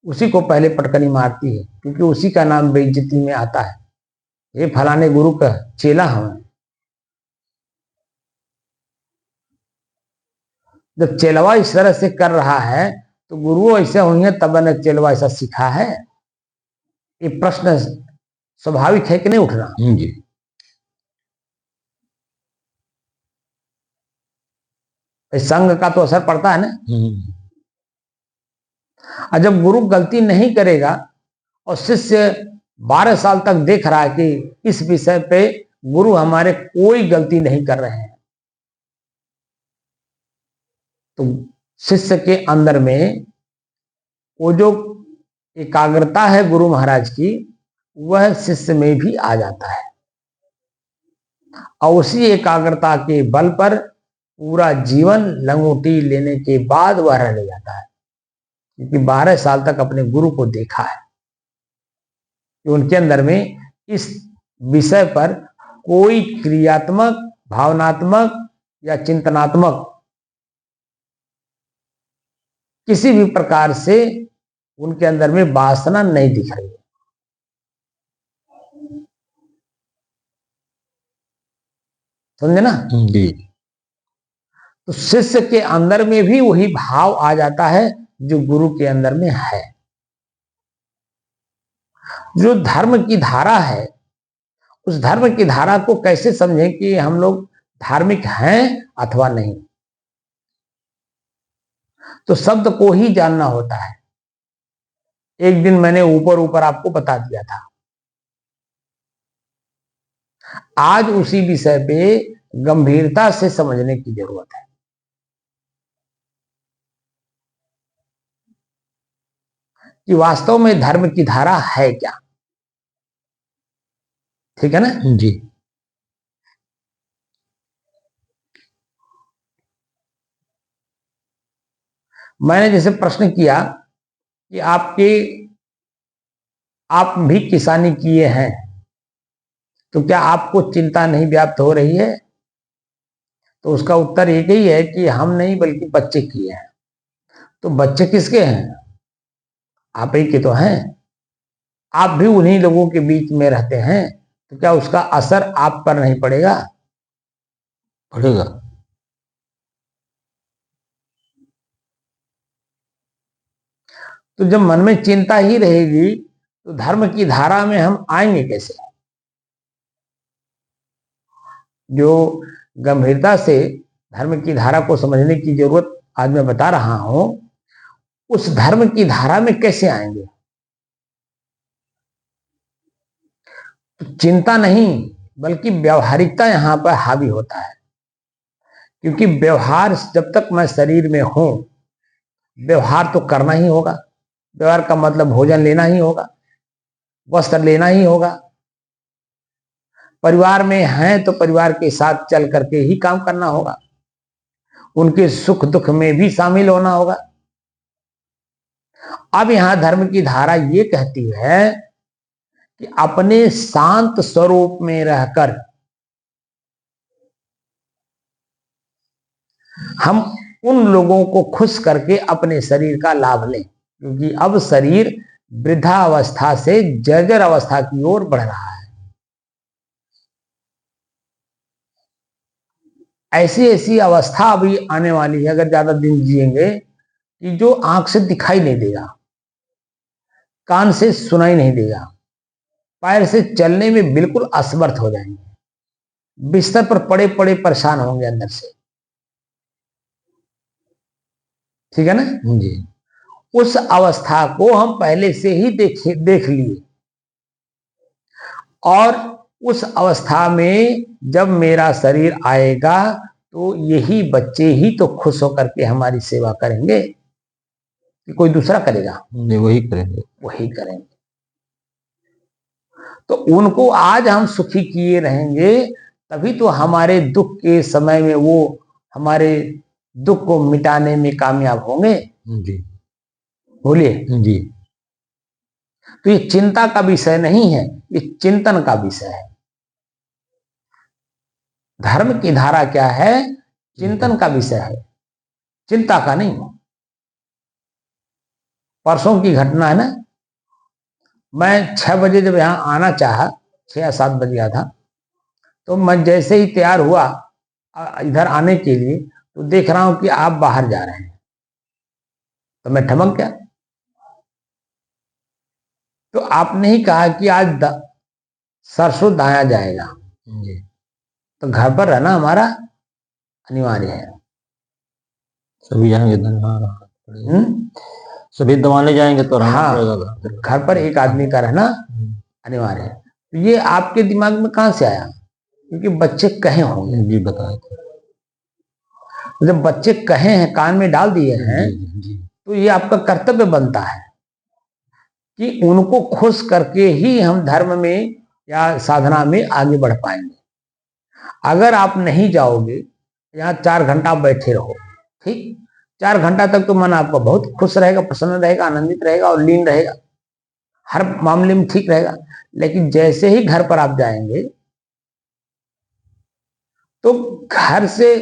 A: उसी को पहले पटकनी मारती है, क्योंकि उसी का नाम बेइज्जती में आता है। ये फलाने गुरु का चेला हूं। जब चेलवा इस तरह से कर रहा है तो गुरु ऐसे होंगे तब न चेलवा ऐसा सीखा है। ये प्रश्न स्वाभाविक है कि नहीं उठना?
B: जी।
A: इस संग का तो असर पड़ता है ना। और जब गुरु गलती नहीं करेगा और शिष्य 12 साल तक देख रहा है कि इस विषय पे गुरु हमारे कोई गलती नहीं कर रहे हैं, तो शिष्य के अंदर में वो जो एकाग्रता है गुरु महाराज की, वह शिष्य में भी आ जाता है, और उसी एकाग्रता के बल पर पूरा जीवन लंगोटी लेने के बाद वह रह जाता है। क्योंकि 12 साल तक अपने गुरु को देखा है कि उनके अंदर में इस विषय पर कोई क्रियात्मक, भावनात्मक या चिंतनात्मक किसी भी प्रकार से उनके अंदर में वासना नहीं दिख रही है। समझे ना?
B: जी।
A: तो शिष्य के अंदर में भी वही भाव आ जाता है जो गुरु के अंदर में है। जो धर्म की धारा है, उस धर्म की धारा को कैसे समझें कि हम लोग धार्मिक हैं अथवा नहीं? तो शब्द को ही जानना होता है। एक दिन मैंने ऊपर ऊपर आपको बता दिया था, आज उसी विषय पे गंभीरता से समझने की जरूरत है। कि वास्तव में धर्म की धारा है क्या। ठीक है ना?
B: जी।
A: मैंने जैसे प्रश्न किया कि आप भी किसानी किए हैं, तो क्या आपको चिंता नहीं व्याप्त हो रही है तो उसका उत्तर एक ही है कि हम नहीं बल्कि बच्चे किए हैं। तो बच्चे किसके हैं? आप ही के तो हैं। आप भी उन्हीं लोगों के बीच में रहते हैं, तो क्या उसका असर आप पर नहीं पड़ेगा?
B: पड़ेगा।
A: तो जब मन में चिंता ही रहेगी तो धर्म की धारा में हम आएंगे कैसे? जो गंभीरता से धर्म की धारा को समझने की जरूरत आज मैं बता रहा हूं, उस धर्म की धारा में कैसे आएंगे? तो चिंता नहीं बल्कि व्यवहारिकता यहां पर हावी होता है। क्योंकि व्यवहार, जब तक मैं शरीर में हूं, व्यवहार तो करना ही होगा। व्यवहार का मतलब भोजन लेना ही होगा, वस्त्र लेना ही होगा। परिवार में हैं तो परिवार के साथ चल करके ही काम करना होगा, उनके सुख दुख में भी शामिल होना होगा। अब यहां धर्म की धारा ये कहती है कि अपने शांत स्वरूप में रहकर हम उन लोगों को खुश करके अपने शरीर का लाभ लें, क्योंकि अब शरीर वृद्धावस्था से जर्जर अवस्था की ओर बढ़ रहा है। ऐसी ऐसी अवस्था अभी आने वाली है, अगर ज्यादा दिन जिएंगे, कि जो आंख से दिखाई नहीं देगा, कान से सुनाई नहीं देगा, पैर से चलने में बिल्कुल असमर्थ हो जाएंगे, बिस्तर पर पड़े पड़े परेशान होंगे अंदर से। ठीक है ना
B: जी।
A: उस अवस्था को हम पहले से ही देख लिए, और उस अवस्था में जब मेरा शरीर आएगा तो यही बच्चे ही तो खुश होकर के हमारी सेवा करेंगे, कि कोई दूसरा करेगा?
B: नहीं, वही करेंगे।
A: वही करेंगे। तो उनको आज हम सुखी किए रहेंगे, तभी तो हमारे दुख के समय में वो हमारे दुख को मिटाने में कामयाब होंगे।
B: जी।
A: बोलिए।
B: जी।
A: तो ये चिंता का विषय नहीं है, ये चिंतन का विषय है। धर्म की धारा क्या है? चिंतन का विषय है, चिंता का नहीं। परसों की घटना है ना, मैं 6 बजे जब यहाँ आना चाहा, 6 या 7 बज गया था, तो मैं जैसे ही तैयार हुआ इधर आने के लिए, तो देख रहा हूं कि आप बाहर जा रहे हैं। तो मैं ठमक गया। तो आपने ही कहा कि आज सरसों दाया जाएगा,
B: जी।
A: तो घर पर रहना हमारा अनिवार्य है।
B: सभी जाएंगे रहना पड़ेगा।
A: हम्म?
B: सभी दवाने जाएंगे तो रहना
A: हाँ,
B: पड़ेगा।
A: घर पर एक आदमी का रहना अनिवार्य है। तो ये आपके दिमाग में कहां से आया? क्योंकि बच्चे कहे होंगे।
B: जी, बताए थे।
A: जब बच्चे कहे हैं, कान में डाल दिए हैं,
B: जी। जी।
A: तो ये आपका कर्तव्य बनता है कि उनको खुश करके ही हम धर्म में या साधना में आगे बढ़ पाएंगे। अगर आप नहीं जाओगे, यहाँ 4 घंटा बैठे रहो, ठीक, 4 घंटा तक तो मन आपका बहुत खुश रहेगा, प्रसन्न रहेगा, आनंदित रहेगा और लीन रहेगा, हर मामले में ठीक रहेगा। लेकिन जैसे ही घर पर आप जाएंगे, तो घर से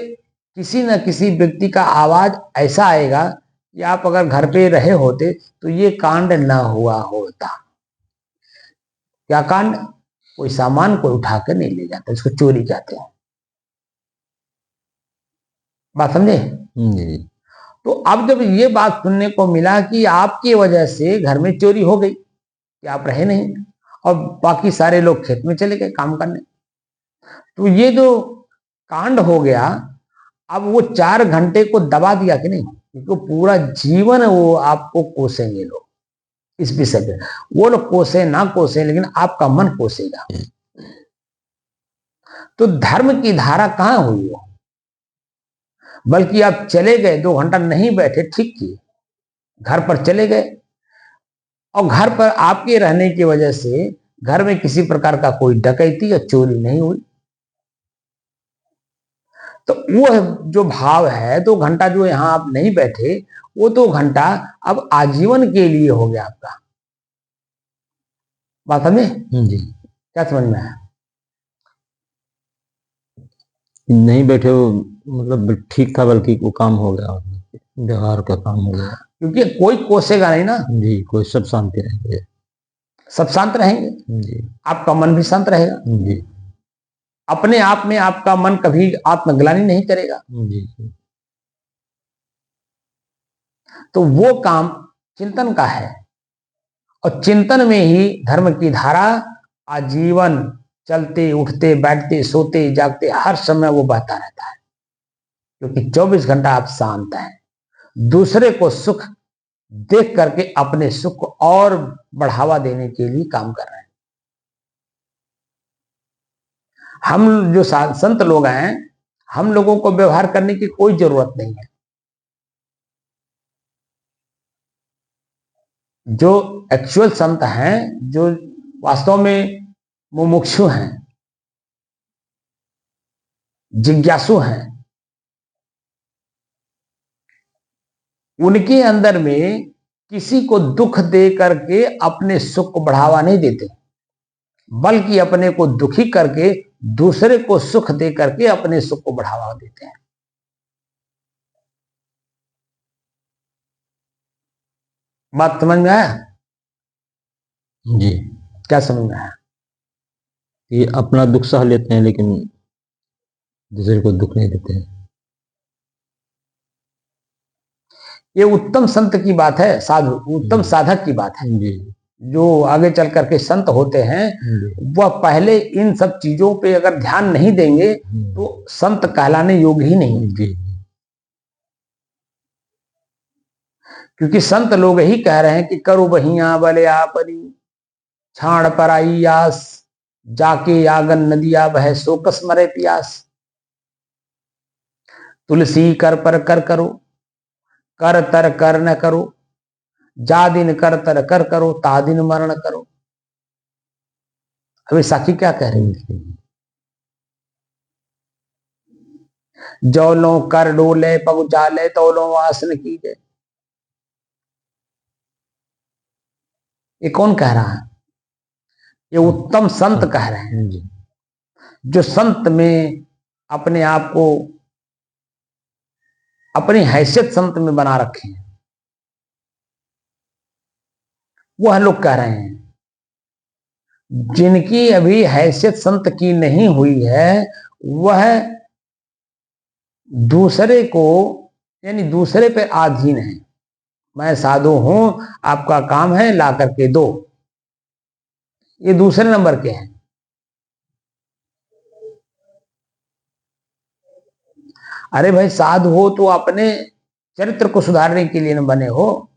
A: किसी न किसी व्यक्ति का आवाज ऐसा आएगा कि आप अगर घर पे रहे होते तो ये कांड ना हुआ होता। क्या कांड? कोई सामान कोई उठा कर नहीं ले जाता, इसको चोरी कहते हैं। बात समझे?
B: जी।
A: तो अब जब ये बात सुनने को मिला कि आपकी वजह से घर में चोरी हो गई, कि आप रहे नहीं और बाकी सारे लोग खेत में चले गए काम करने, तो ये जो कांड हो गया, अब वो 4 घंटे को दबा दिया कि नहीं? क्योंकि पूरा जीवन वो आपको कोसेंगे लोग इस विषय पे। वो लोग कोसे ना कोसे, लेकिन आपका मन कोसेगा। तो धर्म की धारा कहां हुई वो? बल्कि आप चले गए, 2 घंटा नहीं बैठे, ठीक किए, घर पर चले गए, और घर पर आपके रहने की वजह से घर में किसी प्रकार का कोई डकैती या चोरी नहीं हुई। तो वो जो भाव है, 2 घंटा जो यहां आप नहीं बैठे, वो 2 घंटा अब आजीवन के लिए हो गया आपका। बात समझे?
B: जी।
A: क्या समझ में आया?
B: नहीं बैठे हो मतलब ठीक था, बल्कि वो काम हो गया, मतलब व्यवहार का काम हो गया।
A: क्योंकि कोई कोसेगा नहीं ना,
B: जी, कोई सब शांति रहेंगे।
A: सब शांत रहेंगे,
B: जी
A: आपका मन भी शांत रहेगा,
B: जी
A: अपने आप में आपका मन कभी आत्मग्लानि नहीं करेगा।
B: जी जी
A: तो वो काम चिंतन का है, और चिंतन में ही धर्म की धारा आजीवन चलते उठते बैठते सोते जागते हर समय वो बहता रहता है, क्योंकि 24 घंटा आप शांत हैं। दूसरे को सुख देख करके अपने सुख को और बढ़ावा देने के लिए काम कर रहे हैं। हम जो संत लोग हैं, हम लोगों को व्यवहार करने की कोई जरूरत नहीं है। जो एक्चुअल संत हैं, जो वास्तव में मुमुक्षु हैं, जिज्ञासु हैं, उनके अंदर में किसी को दुख दे करके अपने सुख को बढ़ावा नहीं देते, बल्कि अपने को दुखी करके दूसरे को सुख दे करके अपने सुख को बढ़ावा देते हैं। बात समझ में आया?
B: जी।
A: क्या समझ में आया?
B: ये अपना दुख सह लेते हैं, लेकिन दूसरे को दुख नहीं देते हैं।
A: ये उत्तम संत की बात है, साधु उत्तम साधक की बात है।
B: जी
A: जो आगे चल करके संत होते हैं,
B: जी
A: वह पहले इन सब चीजों पे अगर ध्यान नहीं देंगे तो संत कहलाने योग्य ही नहीं।
B: जी
A: क्योंकि संत लोग ही कह रहे हैं कि करो बहिया बले आपनी, छाण पर आई आस, जाके आगन नदिया बह सोकस मरे प्यास। तुलसी कर पर कर करो, कर तर कर न करो, जा दिन कर तर कर करो, ता दिन मरण करो। अभी साखी क्या कह रही है? जो लो कर डोले पग चाले, तो लो आसन की दे। ये कौन कह रहा है? ये उत्तम संत कह रहे हैं,
B: जी
A: जो संत में अपने आप को अपनी हैसियत संत में बना रखे हैं। वह लोग कह रहे हैं जिनकी अभी हैसियत संत की नहीं हुई है, वह दूसरे को यानी दूसरे पे अधीन है। मैं साधु हूं, आपका काम है ला करके दो, ये दूसरे नंबर के हैं। अरे भाई, साधु हो तो अपने चरित्र को सुधारने के लिए न बने हो,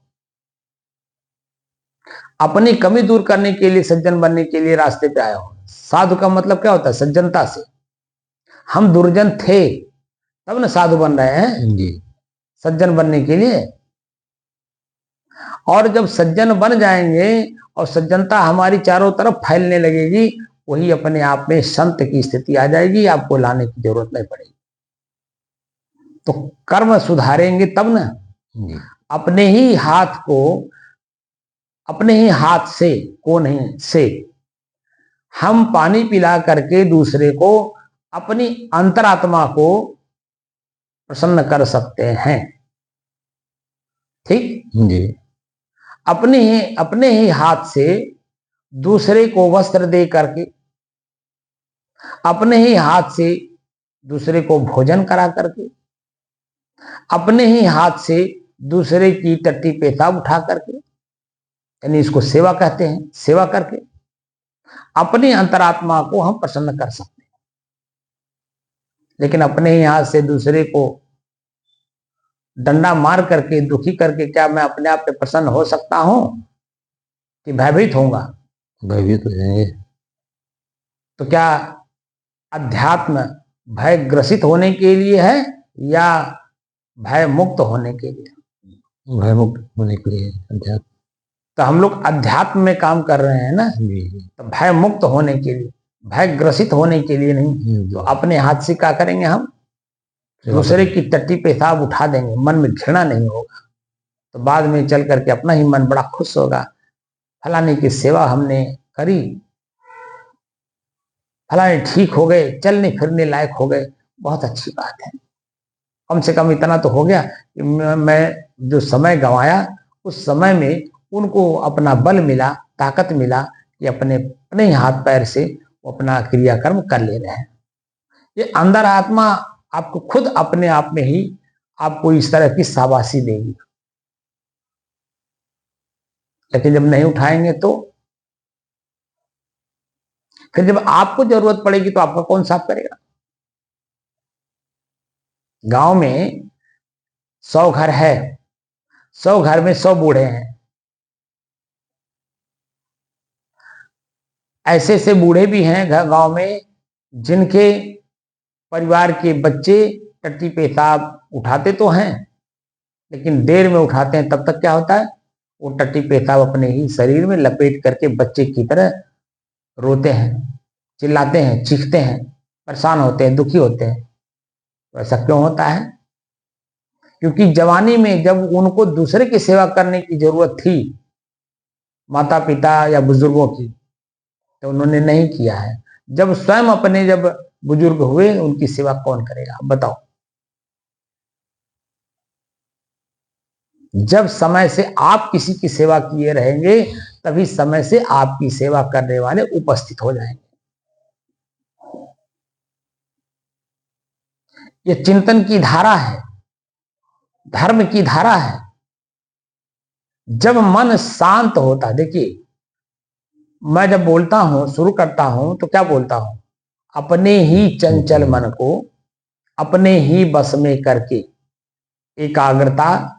A: अपनी कमी दूर करने के लिए, सज्जन बनने के लिए रास्ते पे आए हो। साधु का मतलब क्या होता है? सज्जनता से। हम दुर्जन थे तब न साधु बन रहे हैं,
B: जी
A: सज्जन बनने के लिए। और जब सज्जन बन जाएंगे और सज्जनता हमारी चारों तरफ फैलने लगेगी, वही अपने आप में संत की स्थिति आ जाएगी, आपको लाने की जरूरत नहीं पड़ेगी। तो कर्म सुधारेंगे तब ना।
B: जी
A: अपने ही हाथ को, अपने ही हाथ से, को नहीं से हम पानी पिला करके दूसरे को, अपनी अंतरात्मा को प्रसन्न कर सकते हैं। ठीक?
B: जी
A: अपने ही हाथ से दूसरे को वस्त्र दे करके, अपने ही हाथ से दूसरे को भोजन करा करके, अपने ही हाथ से दूसरे की टट्टी पेशाब उठा करके, यानी इसको सेवा कहते हैं, सेवा करके अपनी अंतरात्मा को हम प्रसन्न कर सकते हैं। लेकिन अपने ही हाथ से दूसरे को डंडा मार करके, दुखी करके, क्या मैं अपने आप पे प्रसन्न हो सकता हूं कि भयभीत होऊंगा?
B: भयभीत हो जाएंगे।
A: तो क्या अध्यात्म भय ग्रसित होने के लिए है या भय मुक्त होने के लिए?
B: भय मुक्त होने के लिए अध्यात्म।
A: तो हम लोग अध्यात्म में काम कर रहे हैं ना,
B: जी
A: तो भय मुक्त होने के लिए, भय ग्रसित होने के लिए नहीं। तो अपने हाथ से क्या करेंगे? हम दूसरे की टट्टी पेशाब उठा देंगे, मन में घृणा नहीं होगा, तो बाद में चल करके अपना ही मन बड़ा खुश होगा, फलाने की सेवा हमने करी, फलाने ठीक हो गए, चलने फिरने लायक हो गए, बहुत अच्छी बात है। कम से कम इतना तो हो गया कि मैं जो समय गंवाया उस समय में उनको अपना बल मिला, ताकत मिला कि अपने अपने ही हाथ पैर से वो अपना क्रियाकर्म कर ले रहे हैं। ये अंदर आत्मा आपको खुद अपने आप में ही आपको इस तरह की शाबाशी देगी। लेकिन जब नहीं उठाएंगे तो फिर जब आपको जरूरत पड़ेगी तो आपका कौन साफ करेगा? गांव में 100 घर है, 100 घर में 100 बूढ़े हैं। ऐसे ऐसे बूढ़े भी हैं गांव में जिनके परिवार के बच्चे टट्टी पेशाब उठाते तो हैं, लेकिन देर में उठाते हैं। तब तक क्या होता है, वो टट्टी पेशाब अपने ही शरीर में लपेट करके बच्चे की तरह रोते हैं, चिल्लाते हैं, चीखते हैं, परेशान होते हैं, दुखी होते हैं। तो ऐसा क्यों होता है? क्योंकि जवानी में जब उनको दूसरे की सेवा करने की जरूरत थी, माता पिता या बुजुर्गों की, तो उन्होंने नहीं किया है। जब स्वयं अपने जब बुजुर्ग हुए, उनकी सेवा कौन करेगा बताओ? जब समय से आप किसी की सेवा किए रहेंगे, तभी समय से आपकी सेवा करने वाले उपस्थित हो जाएंगे। ये चिंतन की धारा है, धर्म की धारा है। जब मन शांत होता, देखिए मैं जब बोलता हूं, शुरू करता हूं तो क्या बोलता हूं? अपने ही चंचल मन को अपने ही बस में करके एकाग्रता,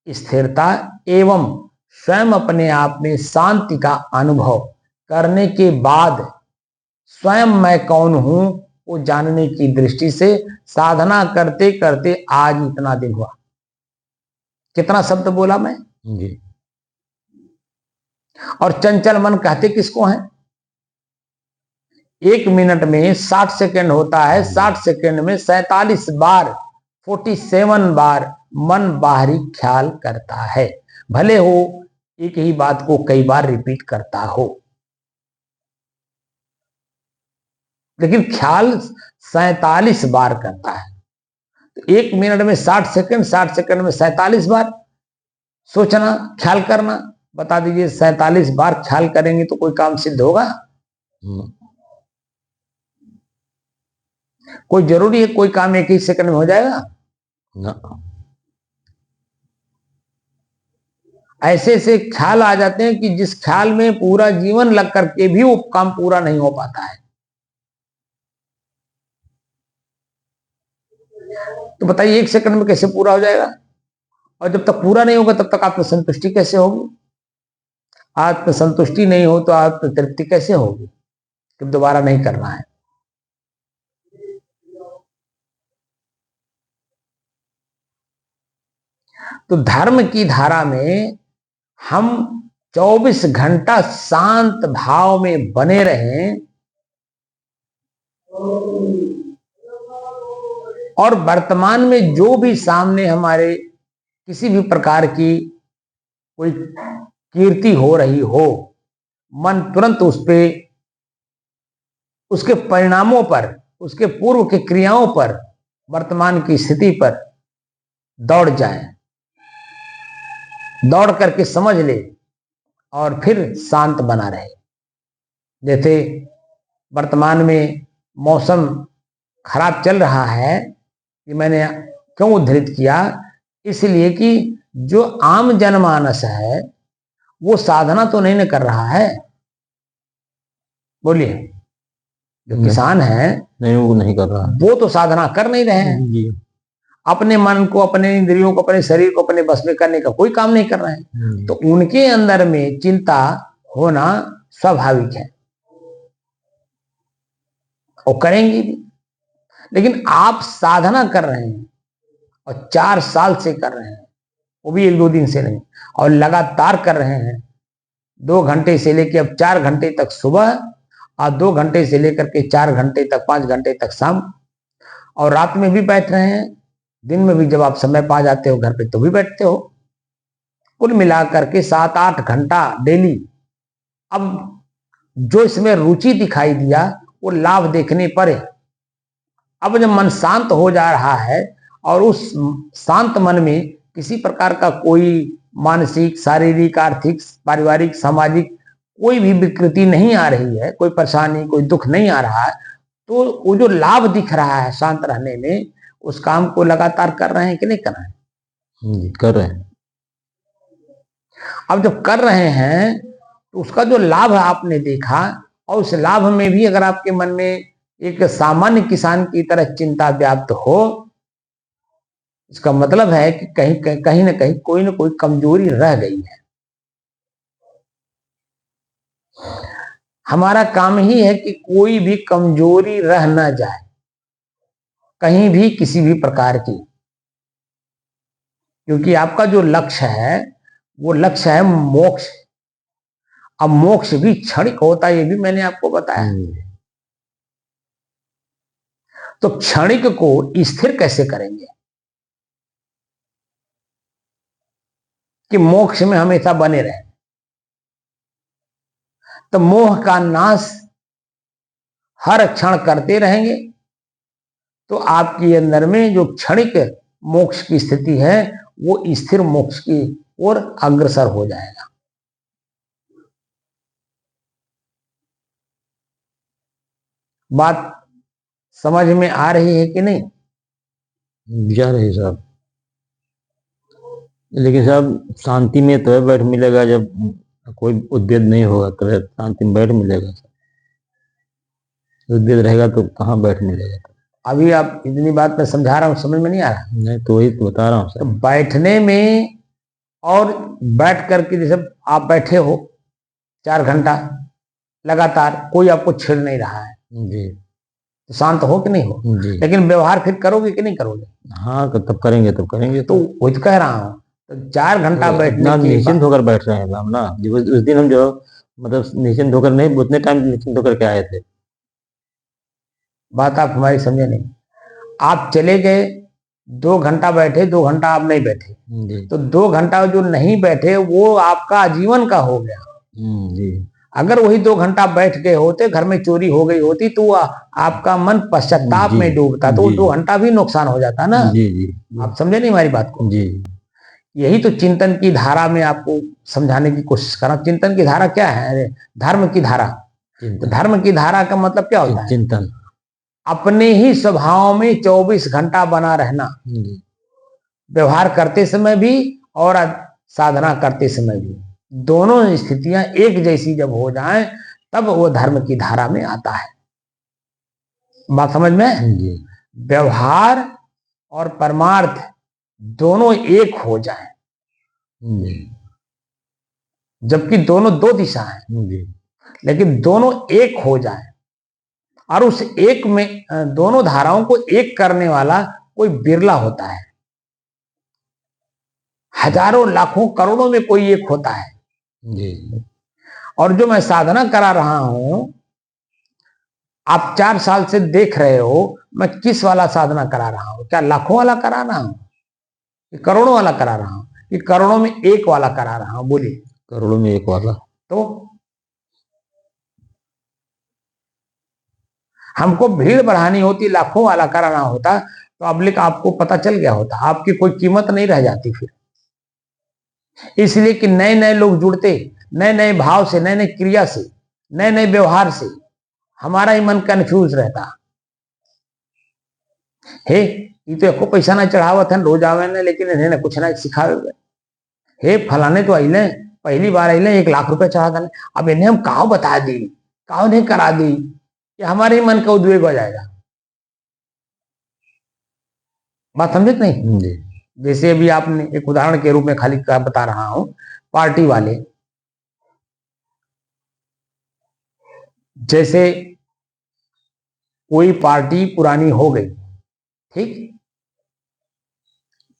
A: स्थिरता एवं स्वयं अपने आप में शांति का अनुभव करने के बाद स्वयं मैं कौन हूं वो जानने की दृष्टि से साधना करते करते आज इतना दिन हुआ। कितना शब्द बोला मैं?
B: जी।
A: और चंचल मन कहते किसको हैं? 1 मिनट में 60 सेकंड होता है, 60 सेकंड में 47 बार 47 बार मन बाहरी ख्याल करता है, भले हो एक ही बात को कई बार रिपीट करता हो, लेकिन ख्याल 47 बार करता है। तो 1 मिनट में 60 सेकंड, 60 सेकंड में 47 बार सोचना, ख्याल करना। बता दीजिए 47 बार ख्याल करेंगे तो कोई काम सिद्ध होगा? कोई जरूरी है कोई काम एक ही सेकंड में हो जाएगा?
B: ना।
A: ऐसे ऐसे ख्याल आ जाते हैं कि जिस ख्याल में पूरा जीवन लग करके भी वो काम पूरा नहीं हो पाता है। तो बताइए 1 सेकंड में कैसे पूरा हो जाएगा? और जब तक पूरा नहीं होगा तब तक आत्मसंतुष्टि कैसे होगी? आत्मसंतुष्टि नहीं हो तो आत्मतृप्ति कैसे होगी कि दोबारा नहीं करना है? तो धर्म की धारा में हम 24 घंटा शांत भाव में बने रहें और वर्तमान में जो भी सामने हमारे किसी भी प्रकार की कोई कीर्ति हो रही हो, मन तुरंत उस पे, उसके परिणामों पर, उसके पूर्व की क्रियाओं पर, वर्तमान की स्थिति पर दौड़ जाए, दौड़ करके समझ ले और फिर शांत बना रहे। जैसे वर्तमान में मौसम खराब चल रहा है, कि मैंने क्यों उद्धृत किया? इसलिए कि जो आम जनमानस है वो साधना तो नहीं कर रहा है। बोलिए, जो किसान है
B: नहीं, वो नहीं कर रहा है,
A: वो तो साधना कर नहीं रहे हैं
B: जी।
A: अपने मन को, अपने इंद्रियों को, अपने शरीर को अपने बस में करने का कोई काम नहीं कर रहे हैं। तो उनके अंदर में चिंता होना स्वाभाविक है और करेंगे भी। लेकिन आप साधना कर रहे हैं और 4 साल से कर रहे हैं, वो भी 1-2 दिन से नहीं, और लगातार कर रहे हैं 2 घंटे से लेकर अब 4 घंटे तक सुबह, और 2 घंटे से लेकर के 4 घंटे तक, 5 घंटे तक शाम, और रात में भी बैठ रहे हैं, दिन में भी जब आप समय पा जाते हो घर पे तो भी बैठते हो। कुल मिलाकर के 7-8 घंटा डेली। अब जो इसमें रुचि दिखाई दिया वो लाभ देखने पर है। अब जब मन शांत हो जा रहा है और उस शांत मन में किसी प्रकार का कोई मानसिक, शारीरिक, आर्थिक, पारिवारिक, सामाजिक कोई भी विकृति नहीं आ रही है, कोई परेशानी, कोई दुख नहीं आ रहा है, तो वो जो लाभ दिख रहा है शांत रहने में, उस काम को लगातार कर रहे हैं कि नहीं कर रहे हैं?
B: कर रहे हैं।
A: अब जब कर रहे हैं तो उसका जो लाभ आपने देखा, और उस लाभ में भी अगर आपके मन में एक सामान्य किसान की तरह चिंता व्याप्त हो, इसका मतलब है कि कहीं ना कहीं कोई ना कोई कमजोरी रह गई है। हमारा काम ही है कि कोई भी कमजोरी रह ना जाए कहीं भी, किसी भी प्रकार की, क्योंकि आपका जो लक्ष्य है वो लक्ष्य है मोक्ष। अब मोक्ष भी क्षणिक होता है, ये भी मैंने आपको बताया। तो क्षणिक को स्थिर कैसे करेंगे कि मोक्ष में हमेशा बने रहे? तो मोह का नाश हर क्षण करते रहेंगे तो आपके अंदर में जो क्षणिक मोक्ष की स्थिति है वो स्थिर मोक्ष की ओर अग्रसर हो जाएगा। बात समझ में आ रही है कि नहीं?
B: जा रही साहब, लेकिन साहब शांति में तो बैठ मिलेगा, जब कोई उद्वेद नहीं होगा तो शांति में बैठ मिलेगा। उद्वेद रहेगा तो कहाँ बैठ मिलेगा?
A: अभी आप इतनी बात मैं समझा रहा हूं, समझ में नहीं आ रहा?
B: नहीं तो वही तो बता रहा हूँ
A: तो
B: सर।
A: बैठने में और बैठ करके, जैसे आप बैठे हो 4 घंटा लगातार, कोई आपको छेड़ नहीं रहा है,
B: जी,
A: तो शांत हो कि नहीं हो?
B: जी।
A: लेकिन व्यवहार फिर करोगे कि नहीं करोगे?
B: हाँ तब करेंगे, तब करेंगे।
A: तो वही तो कह रहा हूं, तो 4 घंटा बैठने के
B: निश्चिंत होकर बैठ रहे हैं हम ना। उस दिन हम जो मतलब निश्चिंत होकर नहीं, उतने टाइम निश्चिंत होकर के आए थे।
A: बात आप हमारी समझे नहीं। आप चले गए, 2 घंटा बैठे, 2 घंटा आप नहीं बैठे,
B: जी,
A: तो 2 घंटा जो नहीं बैठे वो आपका आजीवन का हो गया।
B: जी।
A: अगर वही 2 घंटा बैठ गए होते, घर में चोरी हो गई होती, तो आपका मन पश्चाताप में डूबता, तो वो 2 घंटा भी नुकसान हो जाता ना।
B: जी, जी।
A: आप समझे नहीं हमारी बात को?
B: जी।
A: यही तो चिंतन की धारा में आपको समझाने की कोशिश कर रहा हूं। चिंतन की धारा क्या है? अरे धर्म की धारा। तो धर्म की धारा का मतलब क्या होता है?
B: चिंतन।
A: अपने ही स्वभाव में 24 घंटा बना रहना, व्यवहार करते समय भी और साधना करते समय भी, दोनों स्थितियां एक जैसी जब हो जाएं तब वो धर्म की धारा में आता है। बात समझ में? व्यवहार और परमार्थ दोनों एक हो जाएं, जबकि दोनों 2 दिशा हैं, लेकिन दोनों एक हो जाएं, और उस एक में दोनों धाराओं को एक करने वाला कोई बिरला होता है। हजारों, लाखों, करोड़ों में कोई एक होता है। और जो मैं साधना करा रहा हूं, आप 4 साल से देख रहे हो, मैं किस वाला साधना करा रहा हूं? क्या लाखों वाला करा रहा हूं, करोड़ों वाला करा रहा हूं, कि करोड़ों में एक वाला करा रहा हूं? बोलिए।
B: करोड़ों में एक वाला।
A: तो हमको भीड़ बढ़ानी होती, लाखों वाला कराना होता, तो अब लिख आपको पता चल गया होता, आपकी कोई कीमत नहीं रह जाती फिर। इसलिए कि नए नए लोग जुड़ते, नए नए भाव से, नए नए क्रिया से, नए नए व्यवहार से हमारा ही मन कंफ्यूज रहता हे, ये तो एको पैसा ना चढ़ावत है, रोज आवे ने, लेकिन इन्हें कुछ ना सिखावे। हे फलाने तो अले, पहली बार अले 1 लाख रुपए चढ़ा देने, अब इन्हें हम कहा बता दी, कहा नहीं करा दी, कि हमारे ही मन का उद्वेग हो जाएगा। बात समझे नहीं? जैसे अभी आपने एक उदाहरण के रूप में खाली बता रहा हूं, पार्टी वाले, जैसे कोई पार्टी पुरानी हो गई, ठीक,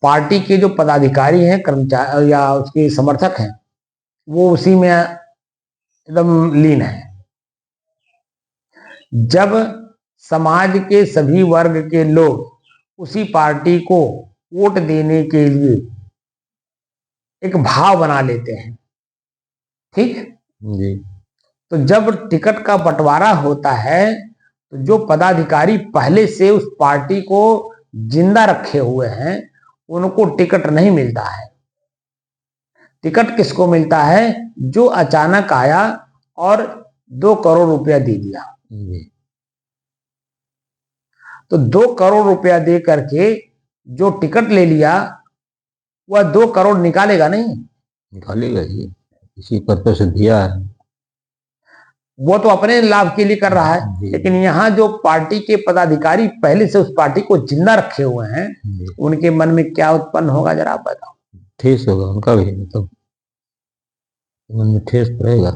A: पार्टी के जो पदाधिकारी हैं, कर्मचारी या उसके समर्थक हैं, वो उसी में एकदम लीन है। जब समाज के सभी वर्ग के लोग उसी पार्टी को वोट देने के लिए एक भाव बना लेते हैं, ठीक
B: जी,
A: तो जब टिकट का बंटवारा होता है, तो जो पदाधिकारी पहले से उस पार्टी को जिंदा रखे हुए हैं उनको टिकट नहीं मिलता है। टिकट किसको मिलता है? जो अचानक आया और 2 करोड़ रुपया दे दिया।
B: जी।
A: तो 2 करोड़ रुपया दे करके जो टिकट ले लिया वह 2 करोड़ निकालेगा नहीं,
B: निकालेगा ही, इसी पर्पज से दिया है।
A: वो तो अपने लाभ के लिए कर रहा है।
B: जी।
A: लेकिन यहाँ जो पार्टी के पदाधिकारी पहले से उस पार्टी को जिंदा रखे हुए हैं,
B: जी।
A: उनके मन में क्या उत्पन्न होगा जरा आप बताओ।
B: ठेस होगा उनका भी, मतलब मन में ठेस पड़ेगा।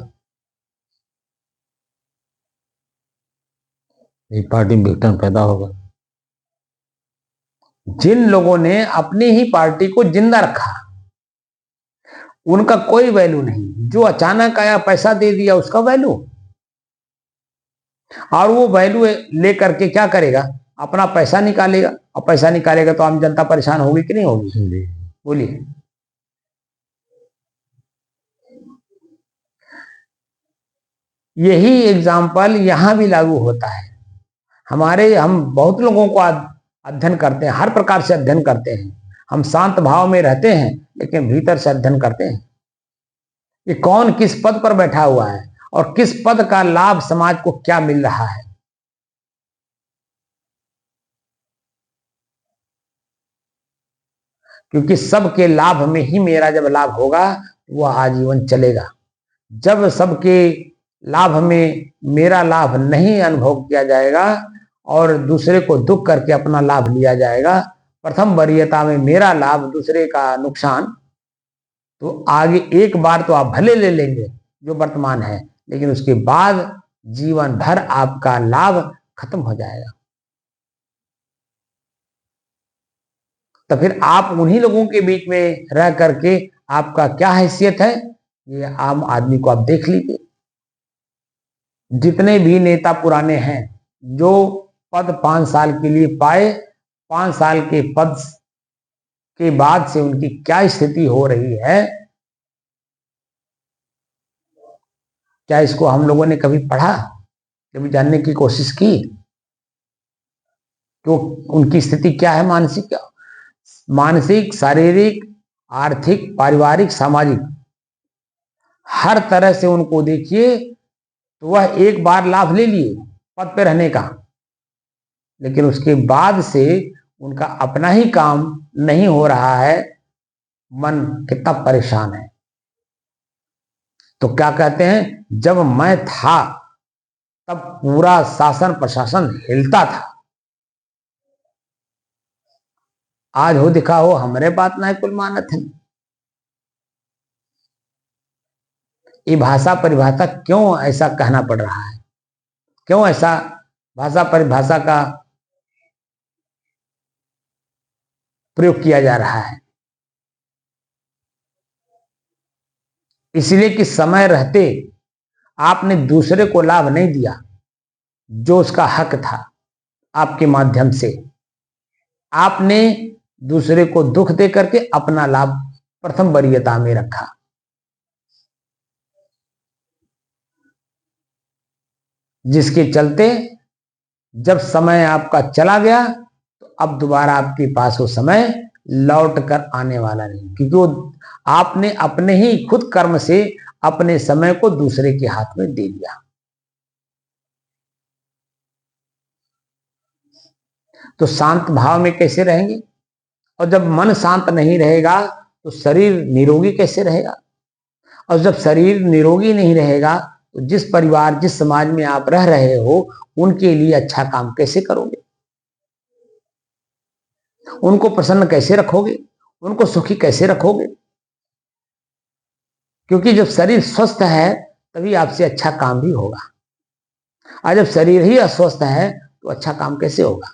B: एक पार्टी में विघटन पैदा होगा।
A: जिन लोगों ने अपनी ही पार्टी को जिंदा रखा उनका कोई वैल्यू नहीं, जो अचानक आया पैसा दे दिया उसका वैल्यू। और वो वैल्यू लेकर के क्या करेगा? अपना पैसा निकालेगा, और पैसा निकालेगा तो आम जनता परेशान होगी कि नहीं होगी?
B: जी।
A: बोलिए। यही एग्जाम्पल यहां भी लागू होता है। हम बहुत लोगों को अध्ययन करते हैं, हर प्रकार से अध्ययन करते हैं। हम शांत भाव में रहते हैं लेकिन भीतर से अध्ययन करते हैं कि कौन किस पद पर बैठा हुआ है और किस पद का लाभ समाज को क्या मिल रहा है। क्योंकि सबके लाभ में ही मेरा जब लाभ होगा वह आजीवन चलेगा। जब सबके लाभ में मेरा लाभ नहीं अनुभव किया जाएगा और दूसरे को दुख करके अपना लाभ लिया जाएगा, प्रथम वरीयता में मेरा लाभ दूसरे का नुकसान, तो आगे एक बार तो आप भले ले लेंगे जो वर्तमान है, लेकिन उसके बाद जीवन भर आपका लाभ खत्म हो जाएगा। तो फिर आप उन्हीं लोगों के बीच में रह करके आपका क्या हैसियत है, ये आम आदमी को आप देख लीजिए। जितने भी नेता पुराने हैं जो पद 5 साल के लिए पाए, 5 साल के पद के बाद से उनकी क्या स्थिति हो रही है, क्या इसको हम लोगों ने कभी पढ़ा, कभी जानने की कोशिश की? तो उनकी स्थिति क्या है? मानसिक, शारीरिक, आर्थिक, पारिवारिक, सामाजिक, हर तरह से उनको देखिए तो वह एक बार लाभ ले लिए पद पे रहने का, लेकिन उसके बाद से उनका अपना ही काम नहीं हो रहा है, मन कितना परेशान है। तो क्या कहते हैं, जब मैं था तब पूरा शासन प्रशासन हिलता था, आज हो दिखा हो हमरे बात ना कुल मानत है। ये भाषा परिभाषा क्यों ऐसा कहना पड़ रहा है? क्यों ऐसा भाषा परिभाषा का प्रयोग किया जा रहा है? इसलिए कि समय रहते आपने दूसरे को लाभ नहीं दिया जो उसका हक था। आपके माध्यम से आपने दूसरे को दुख दे करके अपना लाभ प्रथम वरीयता में रखा। जिसके चलते जब समय आपका चला गया तो अब दोबारा आपके पास वो समय लौट कर आने वाला नहीं, क्योंकि वो आपने अपने ही खुद कर्म से अपने समय को दूसरे के हाथ में दे दिया। तो शांत भाव में कैसे रहेंगे? और जब मन शांत नहीं रहेगा तो शरीर निरोगी कैसे रहेगा? और जब शरीर निरोगी नहीं रहेगा तो जिस परिवार जिस समाज में आप रह रहे हो उनके लिए अच्छा काम कैसे करोगे? उनको प्रसन्न कैसे रखोगे? उनको सुखी कैसे रखोगे? क्योंकि जब शरीर स्वस्थ है तभी आपसे अच्छा काम भी होगा, और जब शरीर ही अस्वस्थ है तो अच्छा काम कैसे होगा?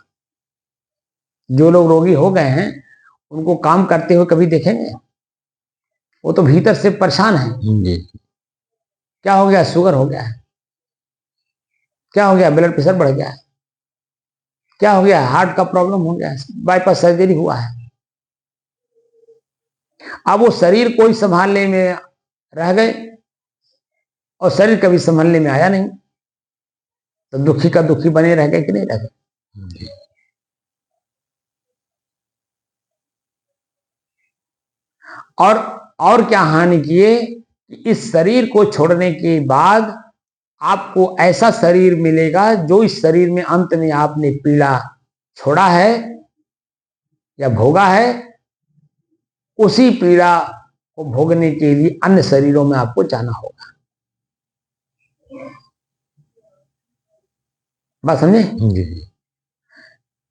A: जो लोग रोगी हो गए हैं उनको काम करते हुए कभी देखेंगे? वो तो भीतर से परेशान है।
B: जी।
A: क्या हो गया? शुगर हो गया है, क्या हो गया? ब्लड प्रेशर बढ़ गया है, क्या हो गया? हार्ट का प्रॉब्लम हो गया है, बाईपास सर्जरी हुआ है। अब वो शरीर कोई संभालने में रह गए और शरीर कभी संभालने में आया नहीं, तो दुखी का दुखी बने रह गए कि नहीं रह गए? और क्या हानि किए कि इस शरीर को छोड़ने के बाद आपको ऐसा शरीर मिलेगा जो इस शरीर में अंत में आपने पीड़ा छोड़ा है या भोगा है, उसी पीड़ा को भोगने के लिए अन्य शरीरों में आपको जाना होगा। बात समझे?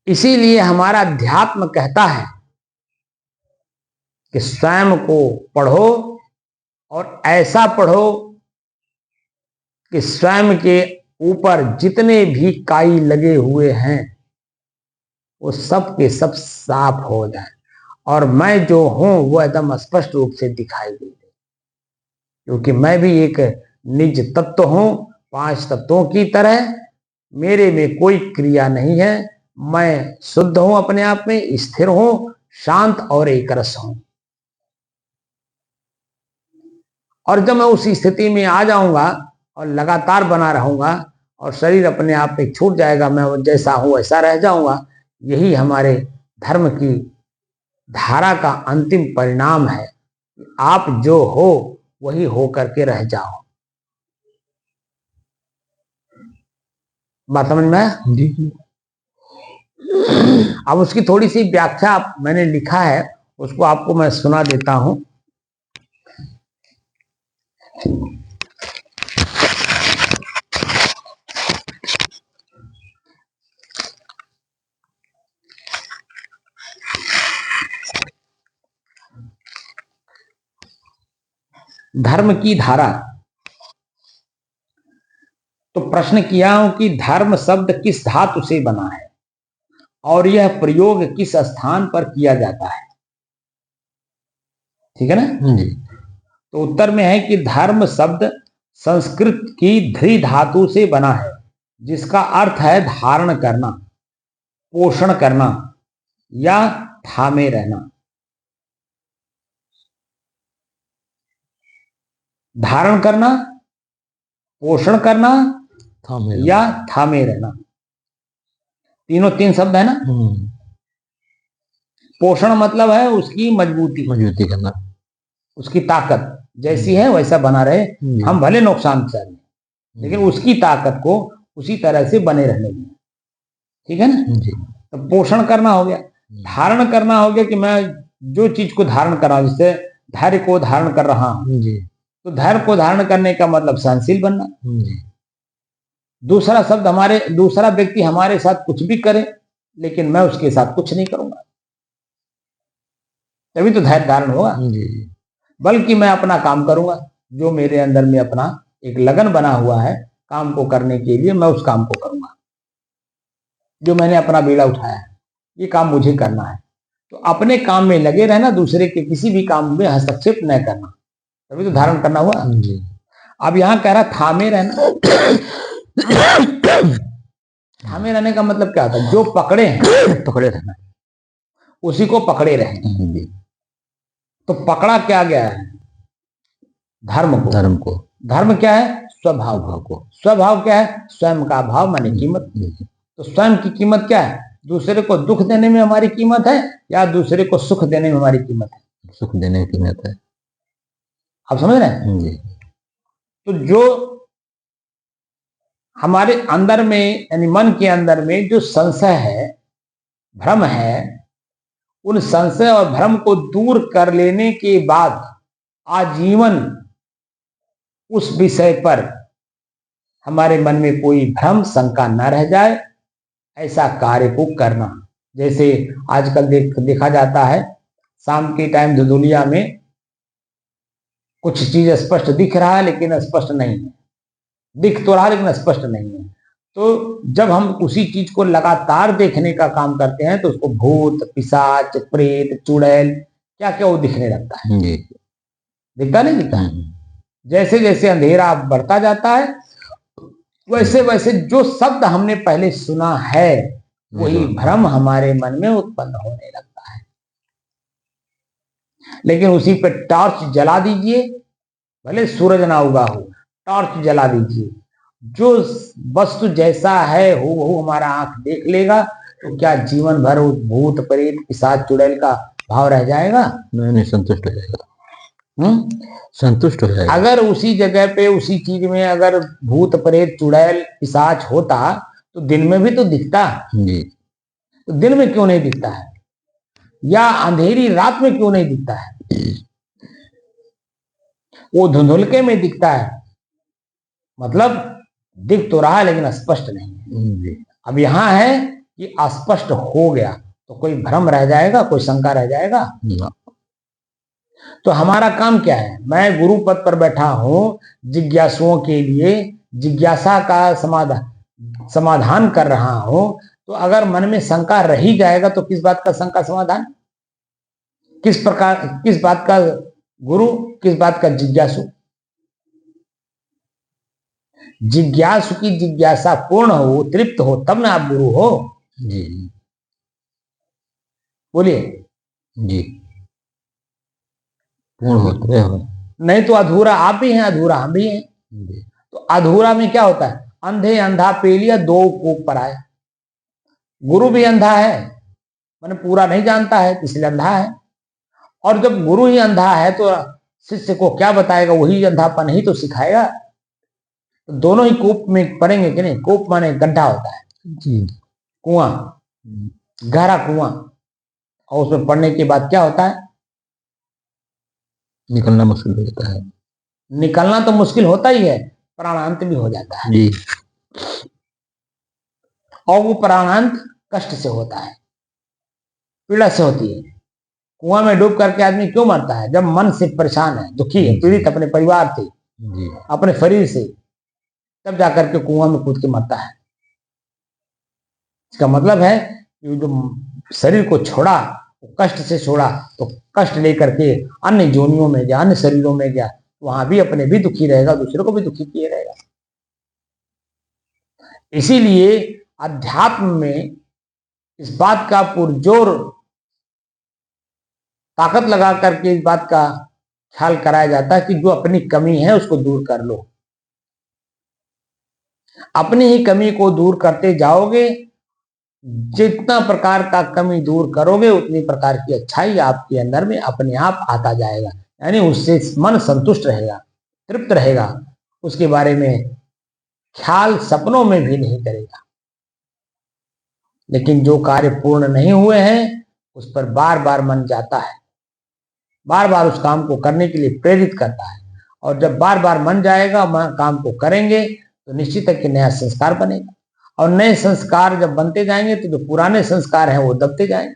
A: इसीलिए हमारा अध्यात्म कहता है कि स्वयं को पढ़ो और ऐसा पढ़ो कि स्वयं के ऊपर जितने भी काई लगे हुए हैं वो सब के सब साफ हो जाए और मैं जो हूं वो एकदम स्पष्ट रूप से दिखाई दे, क्योंकि मैं भी एक निज तत्व हूं, 5 तत्वों की तरह। मेरे में कोई क्रिया नहीं है, मैं शुद्ध हूं, अपने आप में स्थिर हूं, शांत और एक रस हूं। और जब मैं उस स्थिति में आ जाऊंगा और लगातार बना रहूंगा और शरीर अपने आप में छूट जाएगा, मैं जैसा हूं वैसा रह जाऊंगा, यही हमारे धर्म की धारा का अंतिम परिणाम है। आप जो हो वही हो करके रह जाओ। बात समझ में आया? अब उसकी थोड़ी सी व्याख्या मैंने लिखा है, उसको आपको मैं सुना देता हूं। धर्म की धारा। तो प्रश्न किया हूं कि धर्म शब्द किस धातु से बना है और यह प्रयोग किस स्थान पर किया जाता है। ठीक है ना जी? तो उत्तर में है कि धर्म शब्द संस्कृत की ध्री धातु से बना है, जिसका अर्थ है धारण करना, पोषण करना या थामे रहना। धारण करना, पोषण करना या थामे रहना, तीनों 3 शब्द है ना। पोषण मतलब है उसकी मजबूती करना, उसकी ताकत जैसी है वैसा बना रहे, हम भले नुकसान कर लें लेकिन उसकी ताकत को उसी तरह से बने रहने दें। ठीक है ना जी? तो पोषण करना हो गया। धारण करना हो गया कि मैं जो चीज को धारण कर रहा हूं, जैसे धैर्य को धारण कर रहा हूं, तो धैर्य को धारण करने का मतलब सहनशील बनना। दूसरा शब्द, दूसरा व्यक्ति हमारे साथ कुछ भी करे लेकिन मैं उसके साथ कुछ नहीं करूंगा, तभी तो धैर्य धारण होगा। बल्कि मैं अपना काम करूंगा, जो मेरे अंदर में अपना एक लगन बना हुआ है काम को करने के लिए, मैं उस काम को करूंगा। जो मैंने अपना बीड़ा उठाया है ये काम मुझे करना है, तो अपने काम में लगे रहना, दूसरे के किसी भी काम में हस्तक्षेप न करना, तभी तो धारण करना हुआ। अब यहां कह रहा थामे रहना। थामे रहने का मतलब क्या होता है? जो पकड़े हैं पकड़े रहना, उसी को पकड़े रहे। तो पकड़ा क्या गया है? धर्म को। धर्म क्या है? स्वभाव को। स्वभाव क्या है? स्वयं का भाव माने कीमत। तो स्वयं की कीमत क्या है? दूसरे को दुख देने में हमारी कीमत है या दूसरे को सुख देने में हमारी कीमत है? सुख देने की कीमत है। आप समझ रहे हैं? तो जो हमारे अंदर में यानी मन के अंदर में जो संशय है, भ्रम है, उन संशय और भ्रम को दूर कर लेने के बाद आजीवन उस विषय पर हमारे मन में कोई भ्रम शंका न रह जाए, ऐसा कार्य को करना। जैसे आजकल देखा जाता है, शाम के टाइम धुंधुलिया में कुछ चीज स्पष्ट दिख रहा है लेकिन स्पष्ट नहीं है, दिख तो रहा लेकिन स्पष्ट नहीं है। तो जब हम उसी चीज को लगातार देखने का काम करते हैं तो उसको भूत, पिशाच, प्रेत, चुड़ैल क्या क्या वो दिखने लगता है। दिखता नहीं दिखता है? जैसे जैसे अंधेरा बढ़ता जाता है वैसे वैसे जो शब्द हमने पहले सुना है वही भ्रम हमारे मन में उत्पन्न होने लगता है। लेकिन उसी पे टॉर्च जला दीजिए, भले सूरज ना उगा हो, टॉर्च जला दीजिए, जो वस्तु जैसा है वो हमारा आंख देख लेगा, तो क्या जीवन भर भूत, प्रेत, पिशाच, चुड़ैल का भाव रह जाएगा? नहीं, संतुष्ट हो जाएगा।
B: संतुष्ट हो जाएगा।
A: अगर उसी जगह पे उसी चीज में अगर भूत प्रेत चुड़ैल पिशाच होता तो दिन में भी तो दिखता,
B: जी
A: तो दिन में क्यों नहीं दिखता है, या अंधेरी रात में क्यों नहीं दिखता है? वो धुंधुलके में दिखता है, मतलब दिख तो रहा है लेकिन स्पष्ट नहीं है।
B: जी
A: अब यहां है कि अस्पष्ट हो गया तो कोई भ्रम रह जाएगा, कोई शंका रह जाएगा।
B: ना।
A: तो हमारा काम क्या है? मैं गुरु पद पर बैठा हूं, जिज्ञासुओं के लिए जिज्ञासा का समाधान कर रहा हूं। तो अगर मन में शंका रही जाएगा तो किस बात का शंका समाधान, किस प्रकार, किस बात का गुरु, किस बात का जिज्ञासु? जिज्ञासु की जिज्ञासा पूर्ण हो, तृप्त हो, तब ना आप गुरु हो।
B: जी
A: बोलिए।
B: जी पूर्ण होते हो।
A: नहीं तो अधूरा आप भी हैं, अधूरा हम भी हैं।
B: जी
A: तो अधूरा में क्या होता है? अंधे अंधा पे लिया दो कूप पर आए। गुरु भी अंधा है, मैंने पूरा नहीं जानता है इसलिए अंधा है। और जब गुरु ही अंधा है तो शिष्य को क्या बताएगा? वही अंधापन ही तो सिखाएगा। तो दोनों ही कूप में पड़ेंगे कि नहीं? कूप माने गड्ढा होता है,
B: जी
A: कुआं, गहरा कुआं। और उसमें पड़ने के बाद क्या होता है?
B: निकलना मुश्किल हो जाता है।
A: निकलना तो मुश्किल होता ही है, प्राणांत भी हो जाता है।
B: जी
A: और वो प्राणांत कष्ट से होता है, पीड़ा से होती है। कुआं में डूब करके आदमी क्यों मरता है? जब मन से परेशान है, दुखी है, पीड़ित अपने परिवार से,
B: जी
A: अपने शरीर से, तब जाकर के कुआं में कूद के मरता है। इसका मतलब है कि जो शरीर को छोड़ा, कष्ट से छोड़ा, तो कष्ट लेकर के अन्य जोनियों में गया, अन्य शरीरों में गया, वहां भी अपने भी दुखी रहेगा, दूसरों को भी दुखी किए रहेगा। इसीलिए अध्यात्म में इस बात का पुरजोर ताकत लगा करके इस बात का ख्याल कराया जाता है कि जो अपनी कमी है उसको दूर कर लो। अपनी ही कमी को दूर करते जाओगे, जितना प्रकार का कमी दूर करोगे उतनी प्रकार की अच्छाई आपके अंदर में अपने आप आता जाएगा। यानी उससे मन संतुष्ट रहेगा, तृप्त रहेगा, उसके बारे में ख्याल सपनों में भी नहीं करेगा। लेकिन जो कार्य पूर्ण नहीं हुए हैं उस पर बार बार मन जाता है, बार बार उस काम को करने के लिए प्रेरित करता है। और जब बार बार मन जाएगा, काम को करेंगे, तो निश्चित है कि नया संस्कार बनेगा। और नए संस्कार जब बनते जाएंगे तो जो पुराने संस्कार हैं वो दबते जाएंगे।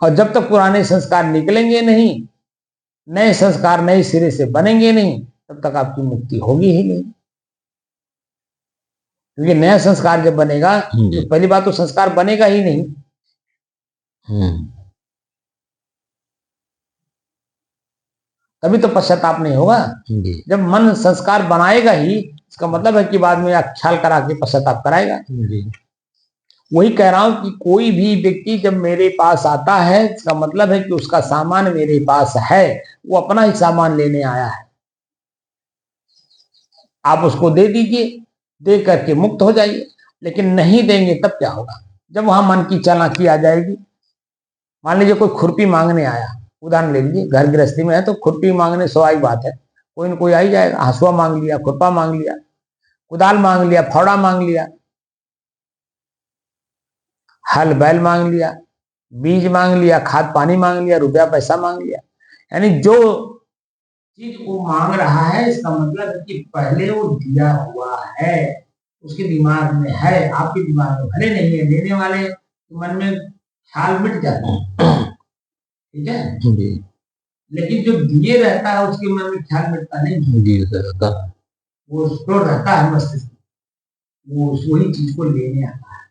A: और जब तक पुराने संस्कार निकलेंगे नहीं, नए संस्कार नए सिरे से बनेंगे नहीं, तब तक आपकी मुक्ति होगी ही नहीं। क्योंकि नया संस्कार जब बनेगा तो पहली बात तो संस्कार बनेगा ही नहीं। तभी तो पश्चाताप नहीं होगा। जब मन संस्कार बनाएगा ही, इसका मतलब है कि बाद में ख्याल करा के पश्चाताप कराएगा। वही कह रहा हूं कि कोई भी व्यक्ति जब मेरे पास आता है, इसका मतलब है कि उसका सामान मेरे पास है, वो अपना ही सामान लेने आया है। आप उसको दे दीजिए, दे करके मुक्त हो जाइए। लेकिन नहीं देंगे तब क्या होगा? जब वहां मन की चालाकी आ जाएगी। मान लीजिए कोई खुरपी मांगने आया, उदाहरण ले लीजिए, घर गृहस्थी में है तो खुरपी मांगने स्वाभाविक बात है, कोई न कोई आ ही जाएगा। हंसुआ मांग लिया, खुरपा मांग लिया, कुदाल मांग लिया, फावड़ा मांग लिया, हल बैल मांग लिया, बीज मांग लिया, खाद पानी मांग लिया, रुपया पैसा मांग लिया। यानी जो चीज वो मांग रहा है, इसका मतलब है कि पहले वो दिया हुआ है, उसके दिमाग में है। आपके दिमाग में भले नहीं है, देने वाले तो मन में ख्याल मिट जाता है, ठीक है। लेकिन जो दिए रहता है उसके मन में ख्याल मिटता नहीं, वो स्टोर रहता है मस्तिष्क, वो वही चीज को लेने आता है।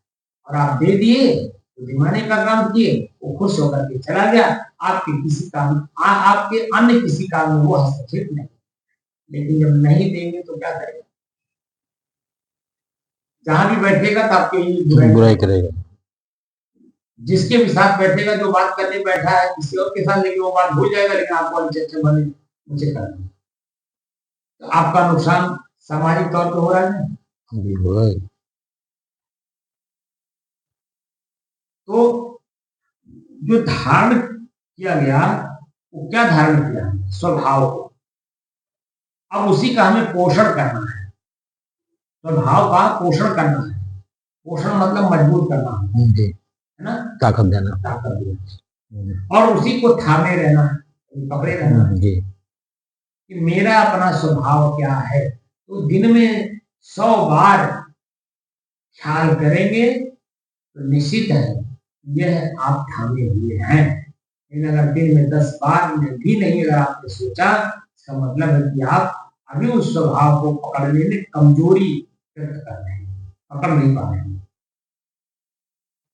A: और आप दे दिए तो दिमाने का काम किए, वो खुश होकर के चला गया। आपके किसी काम आपके अन्य किसी काम में वो हस्तक्षेप नहीं। लेकिन जब नहीं देंगे तो क्या करेगा? जहां भी बैठेगा तो आपके लिए बुराई करेगा। जिसके भी साथ बैठेगा, जो बात करने बैठा है किसी और के साथ, लेकिन वो बात भूल जाएगा, लेकिन आपको अच्छे बने मुझे करना। तो आपका नुकसान सामाजिक तौर पर हो रहा है। तो जो धारण किया गया वो क्या धारण किया है? स्वभाव को। अब उसी का हमें पोषण करना है, स्वभाव का पोषण करना है। पोषण मतलब मजबूत करना
B: जी,
A: है ना,
B: ताकत देना।
A: ताकत देना। और उसी को थामे रहना है, पकड़े रहना है
B: जी,
A: कि मेरा अपना स्वभाव क्या है। तो दिन में 100 बार ख्याल करेंगे तो निश्चित है यह आप थामे हुए हैं। लेकिन अगर दिन में 10 बार में भी नहीं अगर आपने सोचा, इसका मतलब है कि आप अभी उस स्वभाव को पकड़ने में कमजोरी व्यक्त कर रहे हैं, पकड़ नहीं पा रहे हैं।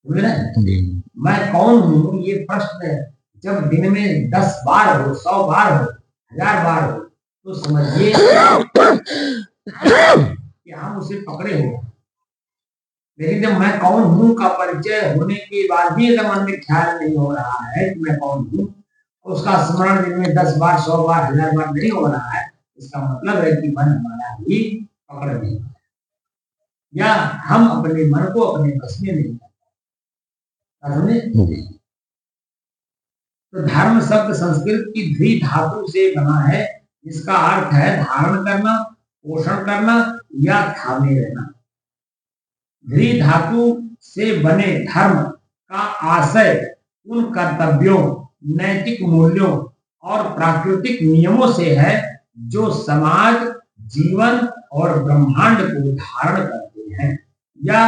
A: समझ रहे हैं?
B: जी,
A: मैं कौन हूं, ये प्रश्न जब दिन में 10 बार हो, 100 बार हो, 1000 बार हो, तो समझिए कि हम उसे पकड़े हुए हैं। लेकिन जब मैं कौन हूं का परिचय होने के बाद भी अगर मन में ख्याल नहीं हो रहा है कि मैं कौन हूं, उसका स्मरण दिन में 10 बार, 100 बार, 1000 बार नहीं हो रहा है, इसका मतलब है कि मन हमारा ही पकड़ नहीं है, या हम अपने मन को अपने बस में नहीं करते।
B: जी,
A: तो धर्म शब्द संस्कृत की द्वि धातु से बना है, जिसका अर्थ है धारण करना, पोषण करना या थामे रहना। द्वि धातु से बने धर्म का आशय उन कर्तव्यों, नैतिक मूल्यों और प्राकृतिक नियमों से है जो समाज, जीवन और ब्रह्मांड को धारण करते हैं या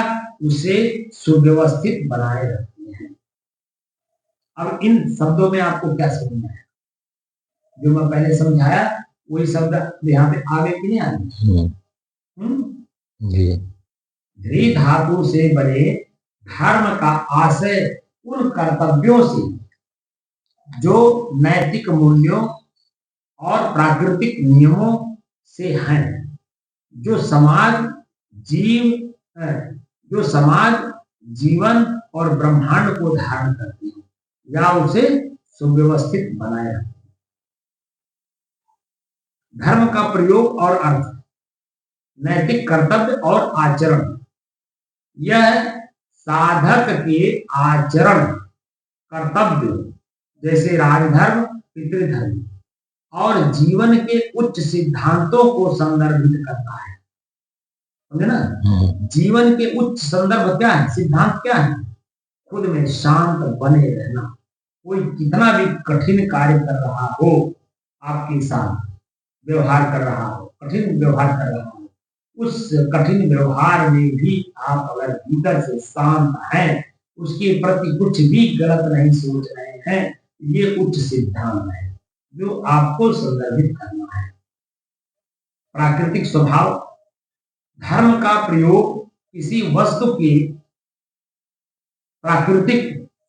A: उसे सुव्यवस्थित बनाए रखते हैं। अब इन शब्दों में आपको क्या समझना है? जो मैं पहले समझाया वही शब्द यहाँ पे आगे कि नहीं आगे?
B: जी,
A: द्वि धातु से बने धर्म का आशय उन कर्तव्यों से जो नैतिक मूल्यों और प्राकृतिक नियमों से हैं, जो समाज जो समाज, जीवन और ब्रह्मांड को धारण करते हैं या उसे सुव्यवस्थित बनाए रखते हैं। धर्म का प्रयोग और अर्थ, नैतिक कर्तव्य और आचरण, यह साधक के आचरण, कर्तव्य जैसे राजधर्म, पितृधर्म और जीवन के उच्च सिद्धांतों को संदर्भित करता है। समझे ना? जीवन के उच्च संदर्भ क्या है, सिद्धांत क्या है? खुद में शांत बने रहना। कोई कितना भी कठिन कार्य कर रहा हो, आपके साथ व्यवहार कर रहा हो, कठिन व्यवहार कर रहा हो, उस कठिन व्यवहार में भी आप अगर भीतर से शांत हैं, उसके प्रति कुछ भी गलत नहीं सोच रहे हैं, ये उच्च सिद्धांत है जो आपको संदर्भित करना है। प्राकृतिक स्वभाव, धर्म का प्रयोग किसी वस्तु के प्राकृतिक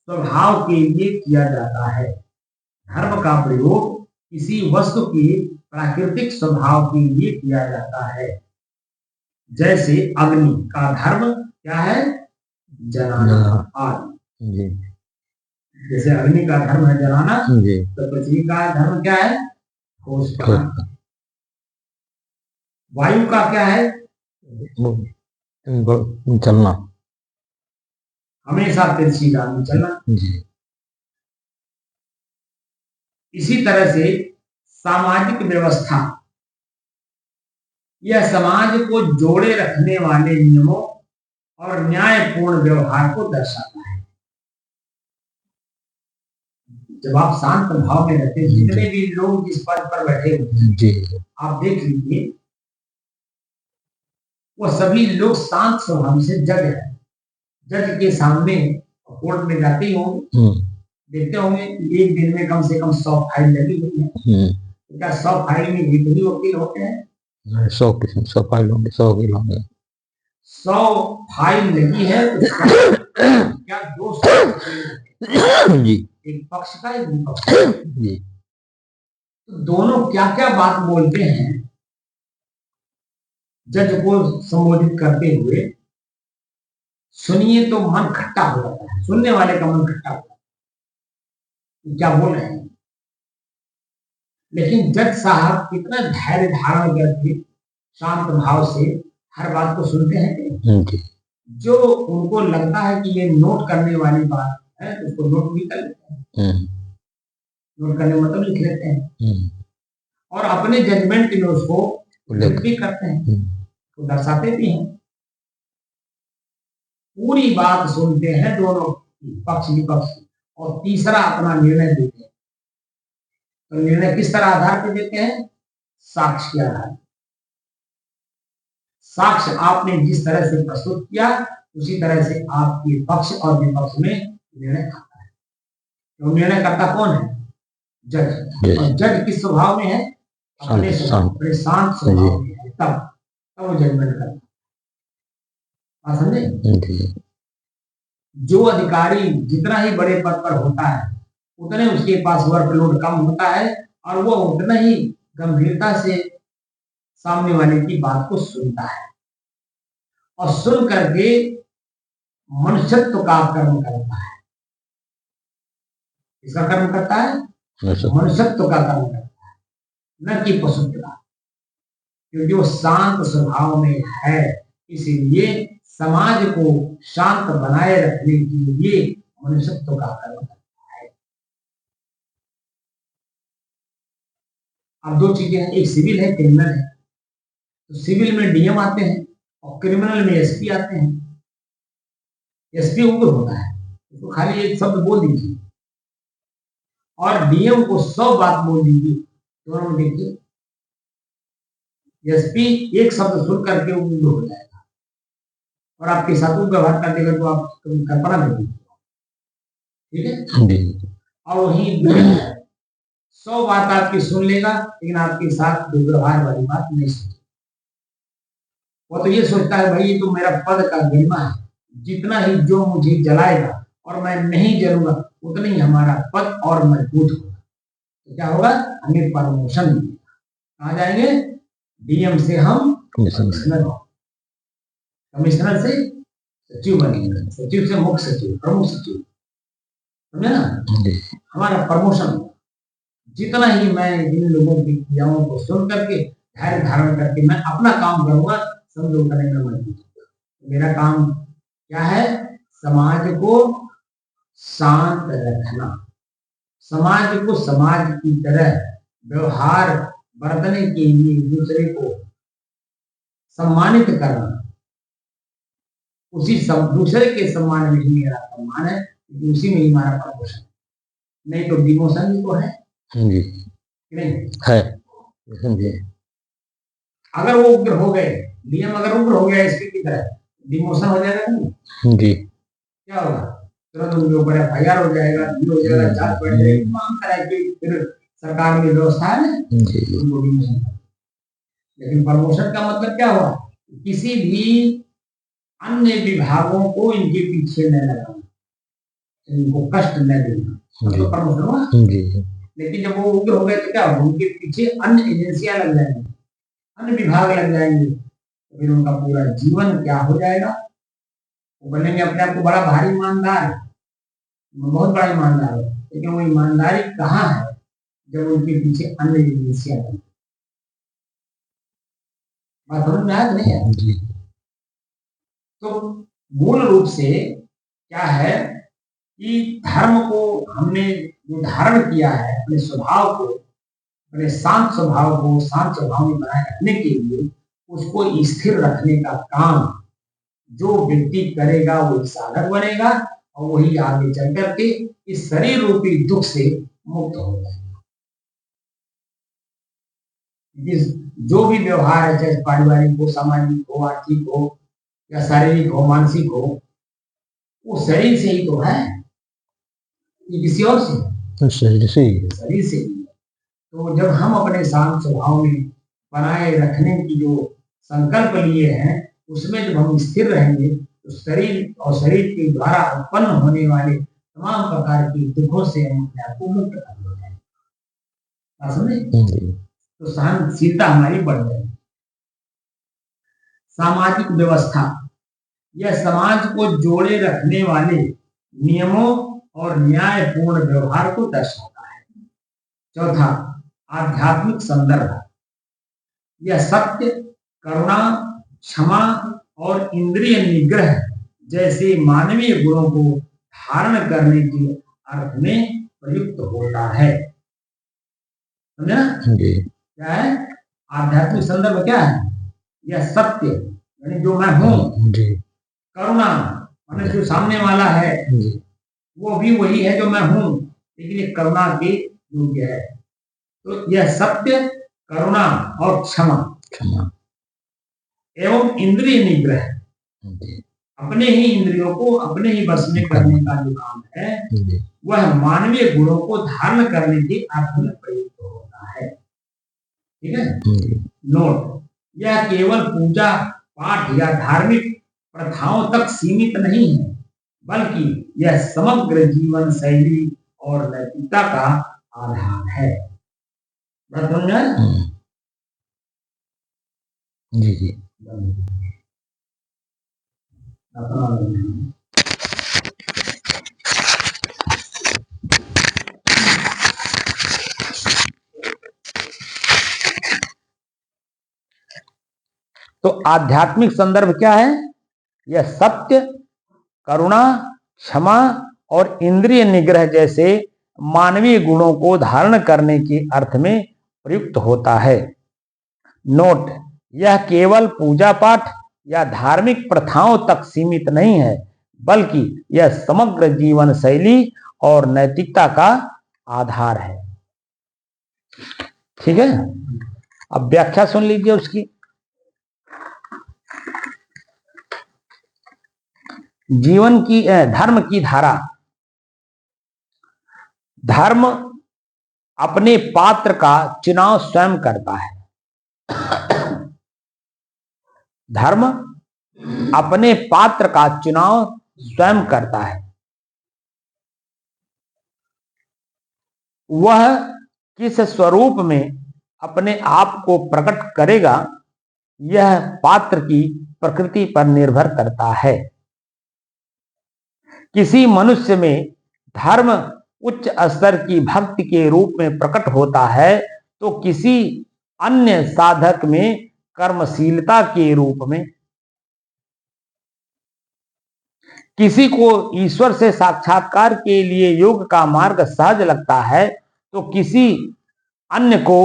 A: स्वभाव के लिए किया जाता है। धर्म का प्रयोग किसी वस्तु के प्राकृतिक स्वभाव के लिए किया जाता है। जैसे अग्नि का धर्म क्या है? जलाना आदि। जैसे अग्नि का धर्म है जलाना, तो पृथ्वी का धर्म क्या है? ठोस करना। वायु का क्या है?
B: चलना,
A: हमेशा तिरछी राह में चलना। इसी तरह से सामाजिक व्यवस्था, यह समाज को जोड़े रखने वाले नियमों और न्यायपूर्ण व्यवहार को दर्शाता है। जब आप शांत भाव में रहते हैं, जितने भी लोग जिस पद पर बैठे होते हैं, आप देख लीजिए, वो सभी लोग शांत स्वभाव से जज है। जज के सामने कोर्ट में जाते ही होंगे, देखते होंगे एक दिन में कम से कम 100 फाइल लगी हुई है। क्या 100 फाइल में एक ही वकील होते हैं?
B: 100 फाइल होंगे, 100 वकील होंगे।
A: 100 फाइल लगी है तो क्या 200
B: जी,
A: एक पक्ष का, एक विपक्ष का।
B: जी,
A: तो दोनों क्या क्या बात बोलते हैं जज को संबोधित करते हुए, सुनिए तो मन खट्टा हो जाता है, सुनने वाले का मन खट्टा हो जाता है, क्या बोल रहे हैं। लेकिन जज साहब कितना धैर्य धारण करके शांत भाव से हर बात को सुनते हैं। जो उनको लगता है कि ये नोट करने वाली बात है, उसको नोट भी कर लेते हैं। नोट करने मतलब लिख लेते हैं
B: हम्म,
A: और अपने जजमेंट में उसको
B: उल्लेख।
A: व्यक्त भी करते हैं,
B: हम्म,
A: तो दर्शाते भी हैं। पूरी बात सुनते हैं दोनों पक्ष विपक्ष और तीसरा अपना निर्णय देते हैं। तो निर्णय किस तरह आधार पर देते हैं? साक्ष्य के आधार पर। साक्ष्य आपने जिस तरह से प्रस्तुत किया उसी तरह से आपके पक्ष और विपक्ष में निर्णय आता है। तो निर्णय करता कौन है? जज। और जज किस स्वभाव में है? अपने शांत स्वभाव में है। तब वो जजमेंट करता है। बात समझे? जो अधिकारी जितना ही बड़े पद पर होता है उतने उसके पास वर्कलोड कम होता है और वो उतना ही गंभीरता से सामने वाले की बात को सुनता है और सुन करके मनुष्यत्व का कर्म करता है। इसका कर्म करता है, मनुष्यत्व का कर्म करता है, न कि पशुत्व का। क्योंकि वो शांत स्वभाव में है, इसीलिए समाज को शांत बनाए रखने के लिए मनुष्यत्व का कर्म करता है। अब दो चीजें हैं, एक सिविल है, क्रिमिनल है। तो सिविल में डीएम आते हैं और क्रिमिनल में एसपी आते हैं। एसपी उग्र होता है, उसको खाली एक शब्द बोल दीजिए और डीएम को 100 बात बोल दीजिए। दोनों में देखिए, एसपी एक शब्द सुन करके उग्र हो जाएगा और आपके साथ उग्र व्यवहार कर देगा तो आप कल्पना नहीं कीजिए। ठीक है? और वही 100 बात आपकी सुन लेगा लेकिन आपके साथ दुर्व्यवहार वाली बात नहीं सुनेगा। वो तो ये सोचता है भाई ये तो मेरा पद का गरिमा है, जितना ही जो मुझे जलाएगा और मैं नहीं जलूंगा उतना ही हमारा पद और मजबूत होगा। तो क्या होगा? हमें प्रमोशन मिलेगा। कहाँ जाएंगे? डीएम से हम कमिश्नर हो, कमिश्नर से सचिव बनेंगे, सचिव से मुख्य सचिव, प्रमुख सचिव। समझे ना? हमारा प्रमोशन होगा। जितना ही मैं इन लोगों की क्रियाओं को सुन करके धैर्य धारण करके मैं अपना काम करूंगा, समझो करने में मजबूत होगा। मेरा काम क्या है? समाज को शांत रखना, समाज को समाज की तरह व्यवहार बरतने के लिए दूसरे को सम्मानित करना। उसी दूसरे के सम्मान में ही मेरा सम्मान है, उसी में ही हमारा प्रमोशन। नहीं तो डिमोशन भी तो है नहीं
B: है।
A: अगर वो उग्र हो गए, डीएम अगर उग्र हो गया एसपी की तरह, डिमोशन हो जाएगा नहीं? जी। क्या होगा? तुरंत उनके ऊपर एफआईआर हो जाएगा, हो जाएगा, जांच बढ़ जाएगी, तमाम तरह की फिर सरकार में व्यवस्था है ना, उनको डिमोशन। लेकिन प्रमोशन का मतलब क्या हुआ? किसी भी अन्य विभागों को इनके पीछे न लगाना, इनको कष्ट न देना, तो प्रमोशन हुआ। लेकिन जब वो उग्र हो गए तो क्या होगा? उनके पीछे अन्य एजेंसियां लग जाएंगी, अन्य विभाग लग जाएंगे, तो फिर उनका पूरा जीवन क्या हो जाएगा? वो बनेंगे अपने आप को बड़ा भारी ईमानदार, बहुत बड़ा ईमानदार, लेकिन वो ईमानदारी कहाँ है जब उनके पीछे अन्य एजेंसियां लगी? बात समझ में आया कि नहीं है? तो मूल रूप से क्या है कि धर्म को हमने जो धारण किया है, अपने स्वभाव को, अपने शांत स्वभाव को शांत स्वभाव में बनाए रखने के लिए उसको स्थिर रखने का काम जो व्यक्ति करेगा वो साधक बनेगा और वही आगे चल करके इस शरीर रूपी दुख से मुक्त हो जाएगा। जो भी व्यवहार है, चाहे पारिवारिक हो, सामाजिक हो, आर्थिक हो या शारीरिक हो, मानसिक हो, वो शरीर से ही तो है, ये किसी और से? शरीर से ही। तो जब हम अपने शांत स्वभाव में बनाए रखने की जो संकल्प लिए हैं उसमें जब हम स्थिर रहेंगे तो शरीर और शरीर के द्वारा उत्पन्न होने वाले तमाम प्रकार के दुखों से हम अपने आप को मुक्त कर लेंगे। तो सहनशीलता हमारी बढ़ जाएगी। सामाजिक व्यवस्था यह समाज को जोड़े रखने वाले नियमों और न्यायपूर्ण व्यवहार को दर्शाता है। चौथा, आध्यात्मिक संदर्भ। यह सत्य, करुणा, क्षमा और इंद्रिय निग्रह जैसे मानवीय गुणों को धारण करने के अर्थ में प्रयुक्त होता है। समझे ना?
B: जी
A: क्या है आध्यात्मिक संदर्भ? क्या है? यह सत्य यानी जो मैं हूं,
B: जी
A: करुणा माने जो सामने वाला है
B: जी
A: वो भी वही है जो मैं हूं, लेकिन ये करुणा के योग्य है। तो यह सत्य, करुणा और क्षमा
B: क्षमा
A: एवं इंद्रिय निग्रह,
B: जी
A: अपने ही इंद्रियों को अपने ही वश में करने का जो काम है
B: जी
A: वह मानवीय गुणों को धारण करने के अर्थ में प्रयुक्त होता है। ठीक है।
B: जी
A: नोट, यह केवल पूजा पाठ या धार्मिक प्रथाओं तक सीमित नहीं है, बल्कि यह समग्र जीवन शैली और नैतिकता का आधार है। बात समझ में आया?
B: जी जी
A: तो आध्यात्मिक संदर्भ क्या है? यह सत्य, करुणा, क्षमा और इंद्रिय निग्रह जैसे मानवीय गुणों को धारण करने के अर्थ में प्रयुक्त होता है। नोट, यह केवल पूजा पाठ या धार्मिक प्रथाओं तक सीमित नहीं है, बल्कि यह समग्र जीवन शैली और नैतिकता का आधार है। ठीक है। अब व्याख्या सुन लीजिए उसकी। जीवन की धर्म की धारा। धर्म अपने पात्र का चुनाव स्वयं करता है। धर्म अपने पात्र का चुनाव स्वयं करता है। वह किस स्वरूप में अपने आप को प्रकट करेगा यह पात्र की प्रकृति पर निर्भर करता है। किसी मनुष्य में धर्म उच्च स्तर की भक्ति के रूप में प्रकट होता है तो किसी अन्य साधक में कर्मशीलता के रूप में। किसी को ईश्वर से साक्षात्कार के लिए योग का मार्ग सहज लगता है तो किसी अन्य को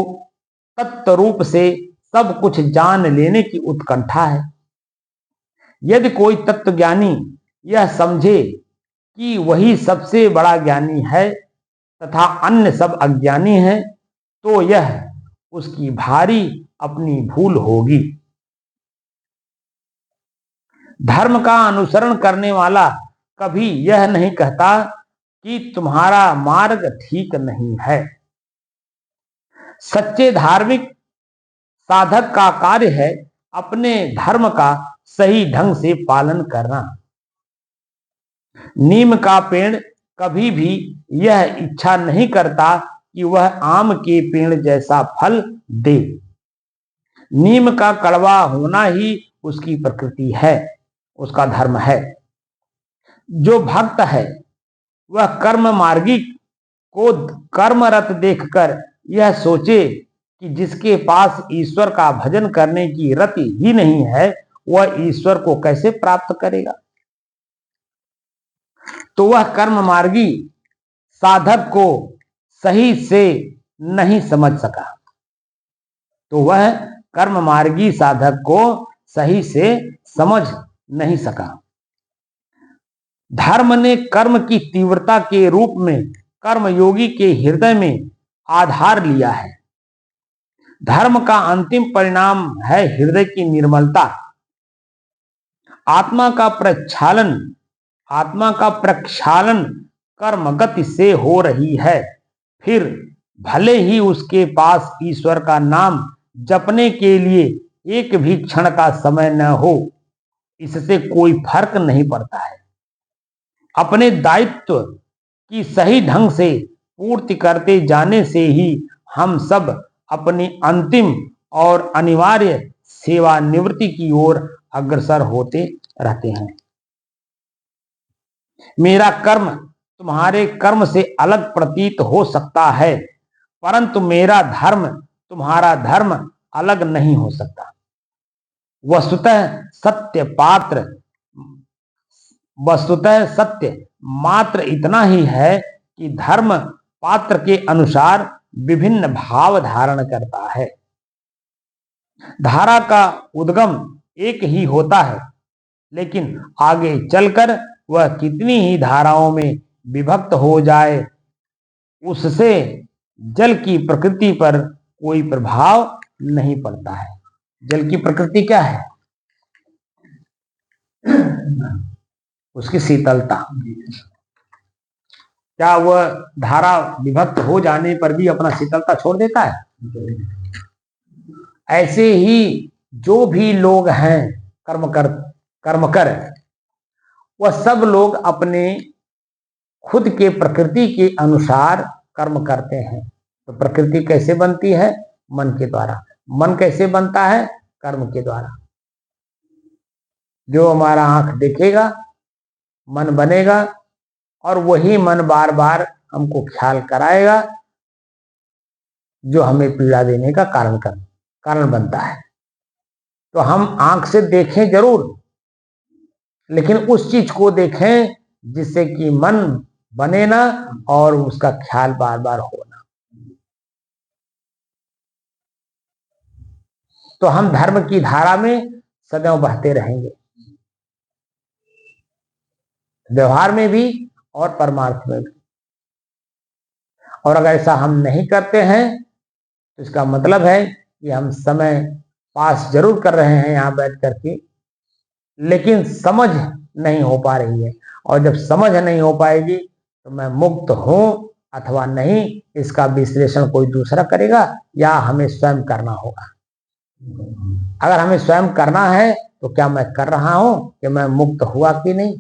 A: तत्व रूप से सब कुछ जान लेने की उत्कंठा है। यदि कोई तत्वज्ञानी यह समझे कि वही सबसे बड़ा ज्ञानी है तथा अन्य सब अज्ञानी हैं, तो यह उसकी भारी अपनी भूल होगी। धर्म का अनुसरण करने वाला कभी यह नहीं कहता कि तुम्हारा मार्ग ठीक नहीं है। सच्चे धार्मिक साधक का कार्य है अपने धर्म का सही ढंग से पालन करना। नीम का पेड़ कभी भी यह इच्छा नहीं करता कि वह आम के पेड़ जैसा फल दे। नीम का कड़वा होना ही उसकी प्रकृति है, उसका धर्म है। जो भक्त है वह कर्म मार्गी को कर्मरत देखकर यह सोचे कि जिसके पास ईश्वर का भजन करने की रति ही नहीं है वह ईश्वर को कैसे प्राप्त करेगा। तो वह कर्म मार्गी साधक को सही से नहीं समझ सका। तो वह कर्म मार्गी साधक को सही से समझ नहीं सका। धर्म ने कर्म की तीव्रता के रूप में कर्मयोगी के हृदय में आधार लिया है। धर्म का अंतिम परिणाम है हृदय की निर्मलता। आत्मा का प्रक्षालन कर्म गति से हो रही है। फिर भले ही उसके पास ईश्वर का नाम जपने के लिए एक भी क्षण का समय न हो, इससे कोई फर्क नहीं पड़ता है। अपने दायित्व की सही ढंग से पूर्ति करते जाने से ही हम सब अपनी अंतिम और अनिवार्य सेवानिवृत्ति की ओर अग्रसर होते रहते हैं। मेरा कर्म तुम्हारे कर्म से अलग प्रतीत हो सकता है, परंतु मेरा धर्म तुम्हारा धर्म अलग नहीं हो सकता। वस्तुतः सत्य मात्र इतना ही है कि धर्म पात्र के अनुसार विभिन्न भाव धारण करता है। धारा का उद्गम एक ही होता है, लेकिन आगे चलकर वह कितनी ही धाराओं में विभक्त हो जाए, उससे जल की प्रकृति पर कोई प्रभाव नहीं पड़ता है। जल की प्रकृति क्या है? उसकी शीतलता। क्या वह धारा विभक्त हो जाने पर भी अपना शीतलता छोड़ देता है? ऐसे ही जो भी लोग हैं कर्मकर, वह सब लोग अपने खुद के प्रकृति के अनुसार कर्म करते हैं। तो प्रकृति कैसे बनती है? मन के द्वारा। मन कैसे बनता है? कर्म के द्वारा। जो हमारा आंख देखेगा, मन बनेगा, और वही मन बार बार हमको ख्याल कराएगा, जो हमें पीड़ा देने का कारण बनता है। तो हम आंख से देखें जरूर, लेकिन उस चीज को देखें जिससे कि मन बने ना और उसका ख्याल बार बार होना। तो हम धर्म की धारा में सदैव बहते रहेंगे, व्यवहार में भी और परमार्थ में भी। और अगर ऐसा हम नहीं करते हैं तो इसका मतलब है कि हम समय पास जरूर कर रहे हैं यहां बैठ करके, लेकिन समझ नहीं हो पा रही है। और जब समझ नहीं हो पाएगी तो मैं मुक्त हूं अथवा नहीं, इसका विश्लेषण कोई दूसरा करेगा या हमें स्वयं करना होगा। अगर हमें स्वयं करना है तो क्या मैं कर रहा हूं कि मैं मुक्त हुआ कि नहीं?